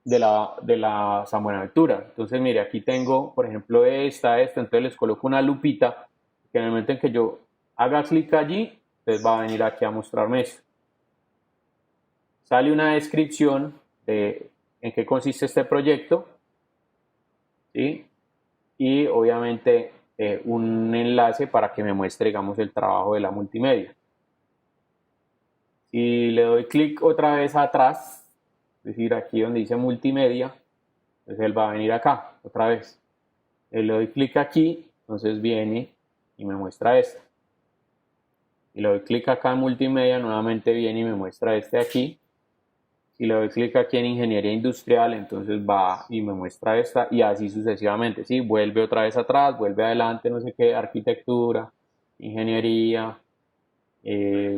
la San Buenaventura. Entonces, mire, aquí tengo, por ejemplo, esta. Entonces les coloco una lupita, que en el momento en que yo haga clic allí, entonces va a venir aquí a mostrarme esto. Sale una descripción de en qué consiste este proyecto, ¿sí? Y obviamente un enlace para que me muestre, digamos, el trabajo de la multimedia. Si le doy clic otra vez atrás, es decir, aquí donde dice multimedia, entonces él va a venir acá otra vez. Le doy clic aquí, entonces viene y me muestra esta. Y le doy clic acá en multimedia, nuevamente viene y me muestra este aquí. Si le doy clic aquí en ingeniería industrial, entonces va y me muestra esta y así sucesivamente. ¿Sí? Vuelve otra vez atrás, vuelve adelante, no sé qué, arquitectura, ingeniería,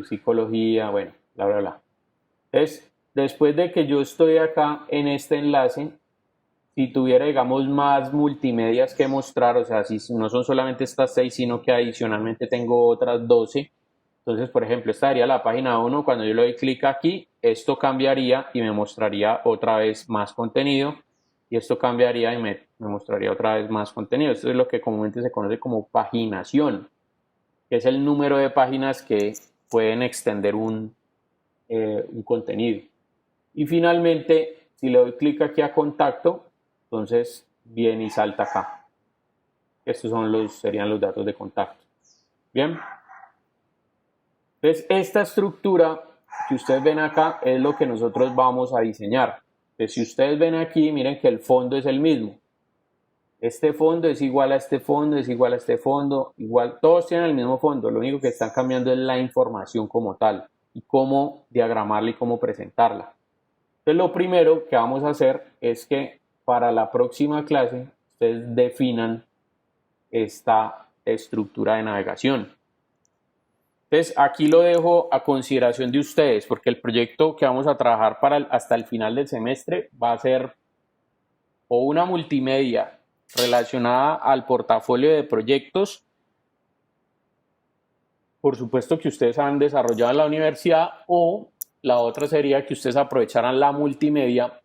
psicología, bueno, bla, bla, bla. Entonces, después de que yo estoy acá en este enlace, si tuviera, digamos, más multimedias que mostrar, o sea, si no son solamente estas 6, sino que adicionalmente tengo otras 12, entonces, por ejemplo, esta sería la página 1, cuando yo le doy clic aquí, esto cambiaría y me mostraría otra vez más contenido, y esto cambiaría y me mostraría otra vez más contenido. Esto es lo que comúnmente se conoce como paginación, que es el número de páginas que pueden extender un contenido. Y finalmente, si le doy clic aquí a contacto, entonces viene y salta acá. Estos serían los datos de contacto. Bien. Entonces, esta estructura que ustedes ven acá es lo que nosotros vamos a diseñar. Entonces, si ustedes ven aquí, miren que el fondo es el mismo. Este fondo es igual a este fondo, es igual a este fondo, igual, todos tienen el mismo fondo. Lo único que están cambiando es la información como tal y cómo diagramarla y cómo presentarla. Entonces, lo primero que vamos a hacer es que para la próxima clase ustedes definan esta estructura de navegación. Entonces, aquí lo dejo a consideración de ustedes, porque el proyecto que vamos a trabajar hasta el final del semestre va a ser o una multimedia relacionada al portafolio de proyectos, por supuesto que ustedes han desarrollado en la universidad, o la otra sería que ustedes aprovecharan la multimedia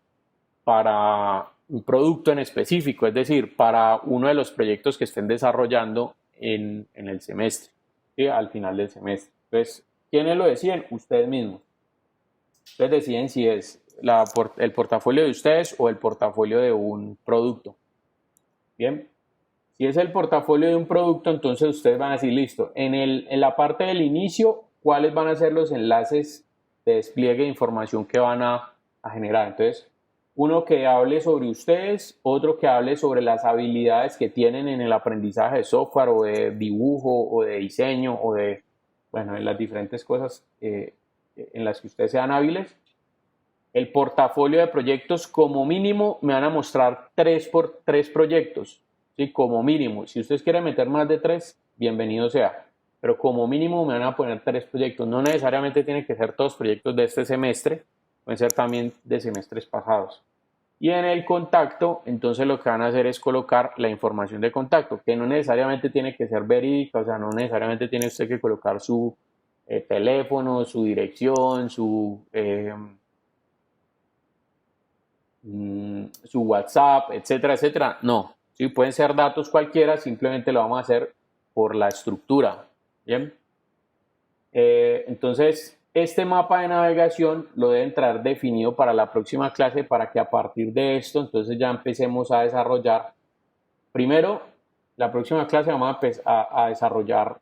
para un producto en específico, es decir, para uno de los proyectos que estén desarrollando en el semestre, ¿sí? Al final del semestre. Entonces, ¿quiénes lo deciden? Ustedes mismos. Ustedes deciden si es el portafolio de ustedes o el portafolio de un producto. Bien. Si es el portafolio de un producto, entonces ustedes van a decir, listo, en la parte del inicio, ¿cuáles van a ser los enlaces de despliegue de información que van a generar? Entonces, uno que hable sobre ustedes, otro que hable sobre las habilidades que tienen en el aprendizaje de software o de dibujo o de diseño o de, bueno, en las diferentes cosas en las que ustedes sean hábiles. El portafolio de proyectos, como mínimo, me van a mostrar 3 proyectos, ¿sí? Como mínimo. Si ustedes quieren meter más de 3, bienvenido sea. Pero como mínimo me van a poner 3 proyectos. No necesariamente tienen que ser todos proyectos de este semestre, pueden ser también de semestres pasados. Y en el contacto, entonces lo que van a hacer es colocar la información de contacto, que no necesariamente tiene que ser verídica, o sea, no necesariamente tiene usted que colocar su teléfono, su dirección, su WhatsApp, etcétera, etcétera. No, ¿sí? Pueden ser datos cualquiera, simplemente lo vamos a hacer por la estructura. Bien. Entonces, este mapa de navegación lo deben traer definido para la próxima clase para que a partir de esto, entonces ya empecemos a desarrollar. Primero, la próxima clase vamos a desarrollar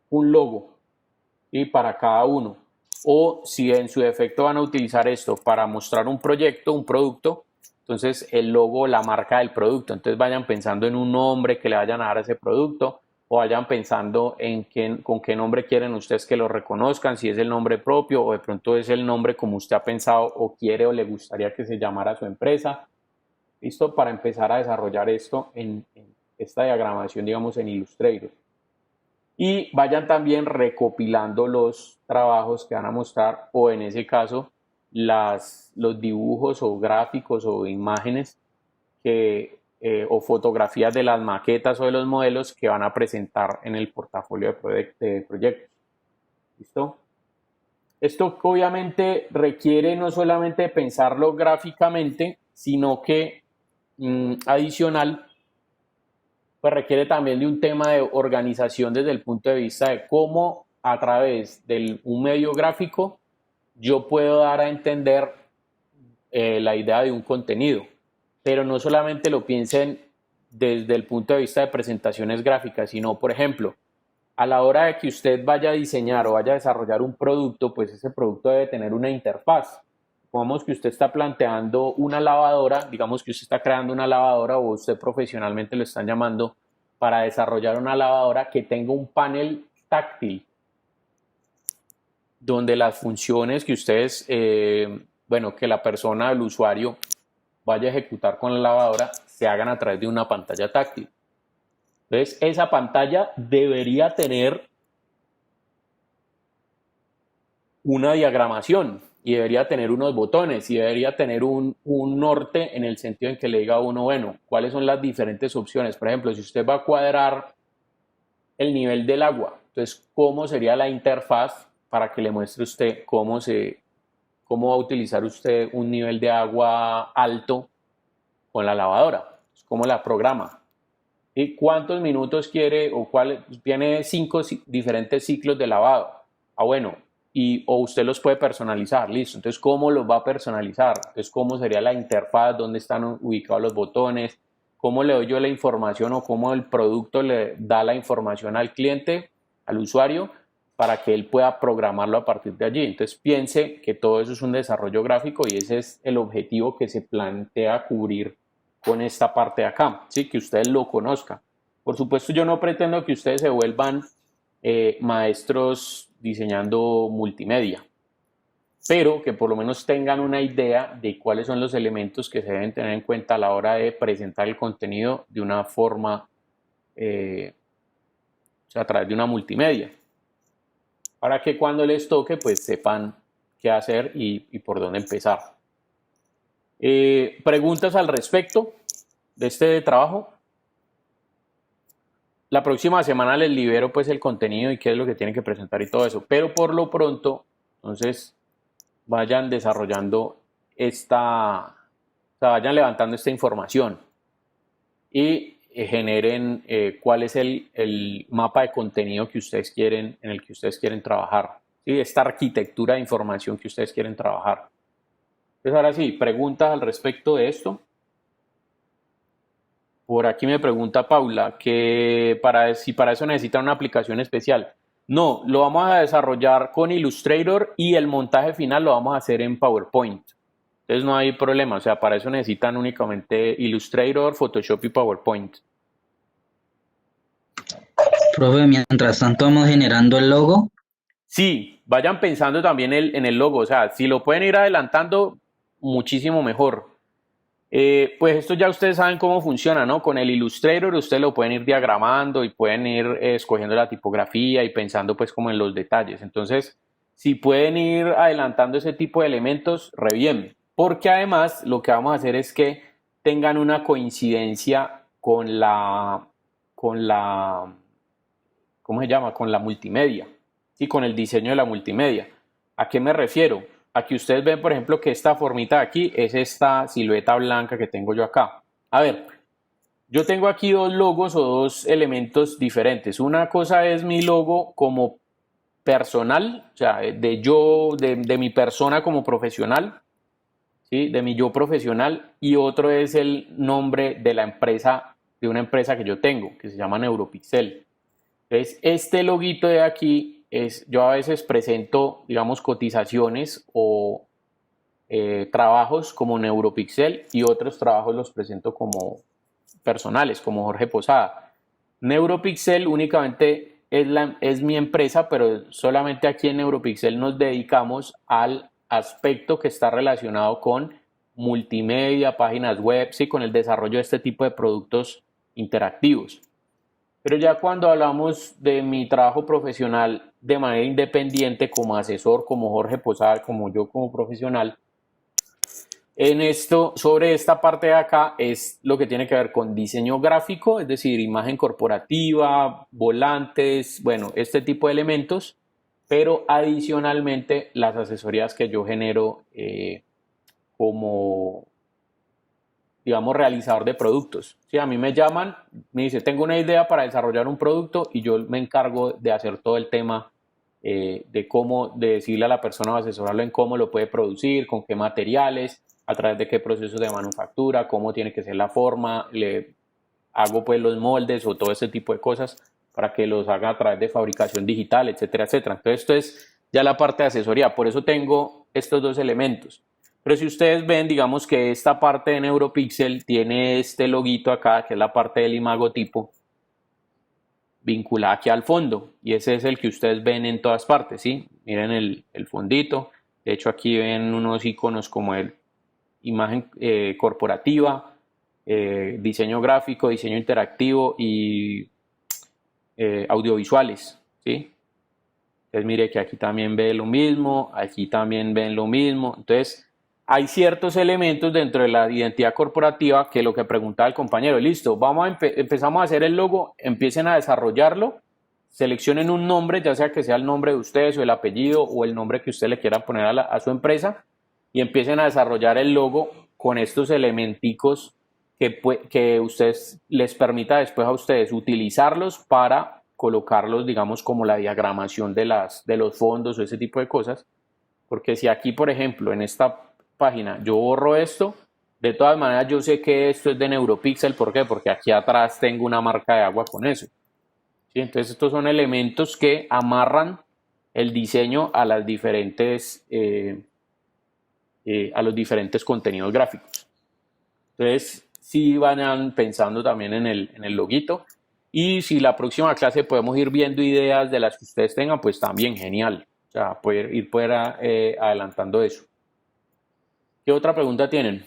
un logo, ¿sí? Para cada uno. O si en su defecto van a utilizar esto para mostrar un proyecto, un producto, entonces el logo, la marca del producto. Entonces vayan pensando en un nombre que le vayan a dar a ese producto, o vayan pensando en con qué nombre quieren ustedes que lo reconozcan, si es el nombre propio o de pronto es el nombre como usted ha pensado o quiere o le gustaría que se llamara su empresa. ¿Listo? Para empezar a desarrollar esto en esta diagramación, digamos, en Illustrator. Y vayan también recopilando los trabajos que van a mostrar, o en ese caso los dibujos o gráficos o imágenes o fotografías de las maquetas o de los modelos que van a presentar en el portafolio de proyectos. ¿Listo? Esto obviamente requiere no solamente pensarlo gráficamente, sino que adicional, pues requiere también de un tema de organización desde el punto de vista de cómo a través de un medio gráfico yo puedo dar a entender la idea de un contenido. Pero no solamente lo piensen desde el punto de vista de presentaciones gráficas, sino, por ejemplo, a la hora de que usted vaya a diseñar o vaya a desarrollar un producto, pues ese producto debe tener una interfaz. Supongamos que usted está planteando una lavadora, digamos que usted está creando una lavadora o usted profesionalmente lo están llamando para desarrollar una lavadora que tenga un panel táctil, donde las funciones que ustedes, bueno, que la persona, el usuario, vaya a ejecutar con la lavadora se hagan a través de una pantalla táctil. Entonces, esa pantalla debería tener una diagramación y debería tener unos botones y debería tener un norte en el sentido en que le diga a uno, bueno, cuáles son las diferentes opciones. Por ejemplo, si usted va a cuadrar el nivel del agua, entonces, ¿cómo sería la interfaz para que le muestre usted cómo va a utilizar usted un nivel de agua alto con la lavadora? ¿Cómo la programa? ¿Y cuántos minutos quiere o cuál? Tiene 5 diferentes ciclos de lavado. Ah, bueno, o usted los puede personalizar, listo. Entonces, ¿cómo los va a personalizar? Entonces, ¿cómo sería la interfaz? ¿Dónde están ubicados los botones? ¿Cómo le doy yo la información o cómo el producto le da la información al cliente, al usuario, para que él pueda programarlo a partir de allí? Entonces, piense que todo eso es un desarrollo gráfico y ese es el objetivo que se plantea cubrir con esta parte de acá, ¿sí? Que ustedes lo conozcan. Por supuesto, yo no pretendo que ustedes se vuelvan maestros diseñando multimedia, pero que por lo menos tengan una idea de cuáles son los elementos que se deben tener en cuenta a la hora de presentar el contenido de una forma, o sea, a través de una multimedia, para que cuando les toque, pues sepan qué hacer y por dónde empezar. ¿Preguntas al respecto de este trabajo? La próxima semana les libero pues el contenido y qué es lo que tienen que presentar y todo eso, pero por lo pronto, entonces, vayan desarrollando o sea, vayan levantando esta información y generen cuál es el mapa de contenido que ustedes quieren, en el que ustedes quieren trabajar, ¿sí? Esta arquitectura de información que ustedes quieren trabajar. Entonces, ahora sí, preguntas al respecto de esto. Por aquí me pregunta Paula que si para eso necesitan una aplicación especial. No, lo vamos a desarrollar con Illustrator y el montaje final lo vamos a hacer en PowerPoint. Entonces no hay problema, o sea, para eso necesitan únicamente Illustrator, Photoshop y PowerPoint. Profe, mientras tanto vamos generando el logo. Sí, vayan pensando también en el logo, o sea, si lo pueden ir adelantando, muchísimo mejor. Pues esto ya ustedes saben cómo funciona, ¿no? Con el Illustrator ustedes lo pueden ir diagramando y pueden ir escogiendo la tipografía y pensando pues como en los detalles. Entonces, si pueden ir adelantando ese tipo de elementos, re bien. Porque además lo que vamos a hacer es que tengan una coincidencia con la, ¿cómo se llama? Con la multimedia, ¿sí? Con el diseño de la multimedia. ¿A qué me refiero? Aquí ustedes ven, por ejemplo, que esta formita de aquí es esta silueta blanca que tengo yo acá. A ver, yo tengo aquí dos logos o dos elementos diferentes. Una cosa es mi logo como personal, o sea, de mi persona como profesional, ¿sí? De mi yo profesional, y otro es el nombre de la empresa, de una empresa que yo tengo, que se llama Neuropixel. Entonces, este loguito de aquí yo a veces presento, digamos, cotizaciones o trabajos como Neuropixel y otros trabajos los presento como personales, como Jorge Posada. Neuropixel únicamente es mi empresa, pero solamente aquí en Neuropixel nos dedicamos al aspecto que está relacionado con multimedia, páginas web, sí, con el desarrollo de este tipo de productos interactivos. Pero ya cuando hablamos de mi trabajo profesional de manera independiente, como asesor, como Jorge Posada, como yo como profesional, sobre esta parte de acá es lo que tiene que ver con diseño gráfico, es decir, imagen corporativa, volantes, bueno, este tipo de elementos, pero adicionalmente las asesorías que yo genero como, digamos, realizador de productos. ¿Sí? A mí me llaman, me dice, tengo una idea para desarrollar un producto y yo me encargo de hacer todo el tema de decirle a la persona o asesorarlo en cómo lo puede producir, con qué materiales, a través de qué procesos de manufactura, cómo tiene que ser la forma, hago pues los moldes o todo ese tipo de cosas para que los haga a través de fabricación digital, etcétera, etcétera. Entonces esto es ya la parte de asesoría, por eso tengo estos dos elementos. Pero si ustedes ven, digamos que esta parte de NeuroPixel tiene este loguito acá, que es la parte del imagotipo, vinculada aquí al fondo, y ese es el que ustedes ven en todas partes, ¿sí? Miren el fondito, de hecho aquí ven unos iconos como el imagen corporativa, diseño gráfico, diseño interactivo y audiovisuales, ¿sí? Entonces mire que aquí también ven lo mismo, aquí también ven lo mismo, entonces hay ciertos elementos dentro de la identidad corporativa que lo que preguntaba el compañero, listo, empezamos a hacer el logo, empiecen a desarrollarlo, seleccionen un nombre, ya sea que sea el nombre de ustedes o el apellido o el nombre que usted le quiera poner a su empresa y empiecen a desarrollar el logo con estos elementicos que ustedes les permita después a ustedes utilizarlos para colocarlos, digamos, como la diagramación de los fondos o ese tipo de cosas, porque si aquí, por ejemplo, en esta página yo borro esto, de todas maneras yo sé que esto es de NeuroPixel. ¿Por qué? Porque aquí atrás tengo una marca de agua con eso, ¿sí? Entonces estos son elementos que amarran el diseño a los diferentes contenidos gráficos. Entonces sí vayan pensando también en el loguito, y si la próxima clase podemos ir viendo ideas de las que ustedes tengan, pues también genial, o sea, poder adelantando eso. ¿Qué otra pregunta tienen?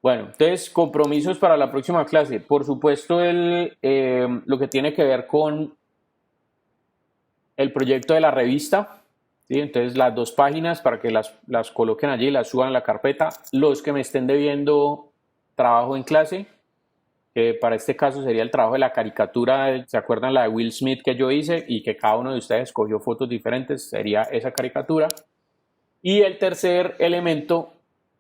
Bueno, entonces, compromisos para la próxima clase. Por supuesto, lo que tiene que ver con el proyecto de la revista, ¿sí? Entonces, las 2 páginas para que las coloquen allí, las suban a la carpeta. Los que me estén debiendo trabajo en clase, que para este caso sería el trabajo de la caricatura, ¿se acuerdan la de Will Smith que yo hice y que cada uno de ustedes escogió fotos diferentes? Sería esa caricatura. Y el tercer elemento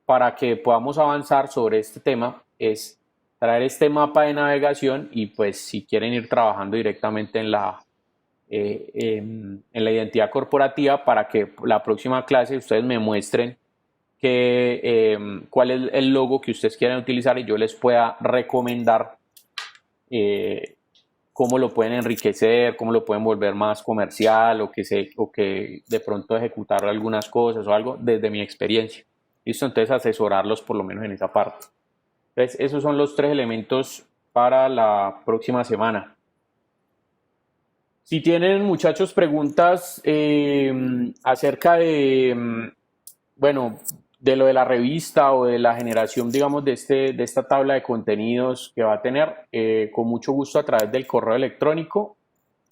para que podamos avanzar sobre este tema es traer este mapa de navegación y pues si quieren ir trabajando directamente en la identidad corporativa, para que la próxima clase ustedes me muestren cuál es el logo que ustedes quieren utilizar y yo les pueda recomendar cómo lo pueden enriquecer, cómo lo pueden volver más comercial o que de pronto ejecutar algunas cosas o algo desde mi experiencia. ¿Listo? Entonces asesorarlos por lo menos en esa parte. Entonces esos son los 3 elementos para la próxima semana. Si tienen, muchachos, preguntas acerca de, bueno, de lo de la revista o de la generación, digamos, de esta tabla de contenidos que va a tener, con mucho gusto a través del correo electrónico.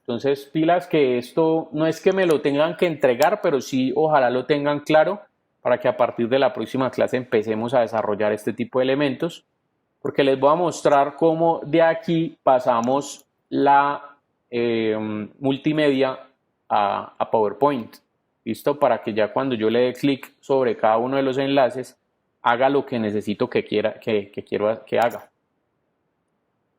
Entonces, pilas, que esto no es que me lo tengan que entregar, pero sí ojalá lo tengan claro para que a partir de la próxima clase empecemos a desarrollar este tipo de elementos, porque les voy a mostrar cómo de aquí pasamos la multimedia a PowerPoint. ¿Listo? Para que ya cuando yo le dé clic sobre cada uno de los enlaces, haga lo que necesito que quiero que haga.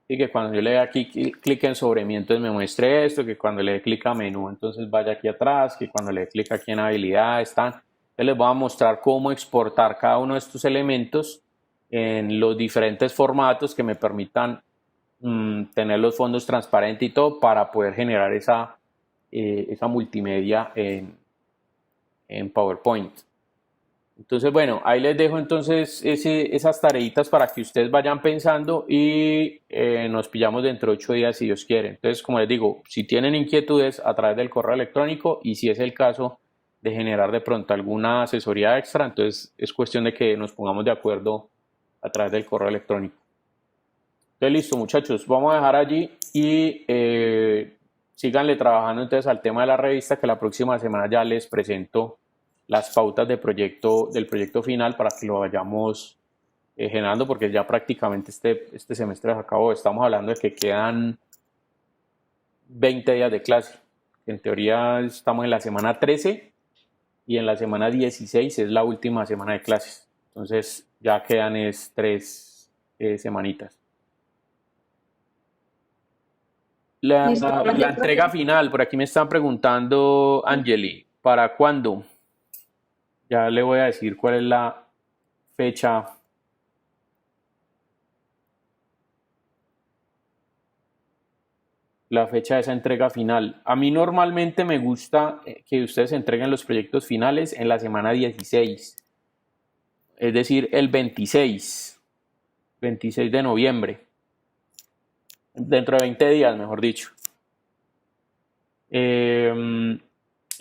Y que cuando yo le dé aquí clic en sobre mí, entonces me muestre esto, que cuando le dé clic a menú, entonces vaya aquí atrás, que cuando le dé clic aquí en habilidades, entonces les voy a mostrar cómo exportar cada uno de estos elementos en los diferentes formatos que me permitan tener los fondos transparentes y todo para poder generar esa multimedia en PowerPoint. Entonces, bueno, ahí les dejo entonces esas tareitas para que ustedes vayan pensando y nos pillamos dentro de 8 días si Dios quiere. Entonces, como les digo, si tienen inquietudes a través del correo electrónico y si es el caso de generar de pronto alguna asesoría extra, entonces es cuestión de que nos pongamos de acuerdo a través del correo electrónico. Entonces, listo, muchachos, vamos a dejar allí y síganle trabajando entonces al tema de la revista, que la próxima semana ya les presento las pautas del proyecto final para que lo vayamos generando, porque ya prácticamente este semestre se acabó. Estamos hablando de que quedan 20 días de clase. En teoría estamos en la semana 13 y en la semana 16 es la última semana de clases. Entonces ya quedan 3 semanitas. La entrega final, por aquí me están preguntando, Angeli, ¿para cuándo? Ya le voy a decir cuál es la fecha. La fecha de esa entrega final. A mí normalmente me gusta que ustedes entreguen los proyectos finales en la semana 16, es decir, el 26 de noviembre, dentro de 20 días, mejor dicho.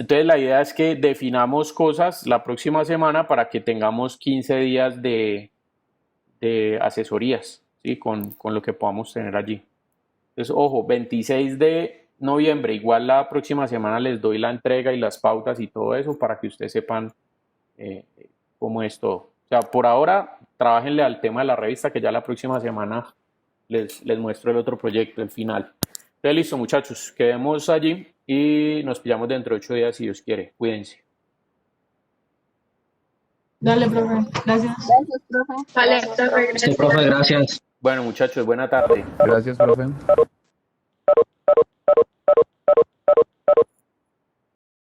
Entonces la idea es que definamos cosas la próxima semana para que tengamos 15 días de asesorías, ¿sí? Con lo que podamos tener allí. Entonces, ojo, 26 de noviembre, igual la próxima semana les doy la entrega y las pautas y todo eso para que ustedes sepan cómo es todo. O sea, por ahora, trabajenle al tema de la revista, que ya la próxima semana les muestro el otro proyecto, el final. Entonces, listo, muchachos, quedemos allí y nos pillamos dentro de 8 días si Dios quiere. Cuídense. Dale, profe. Gracias. Gracias, profe. Vale, profe, Sí, profe, gracias. Bueno, muchachos, buena tarde. Gracias, profe.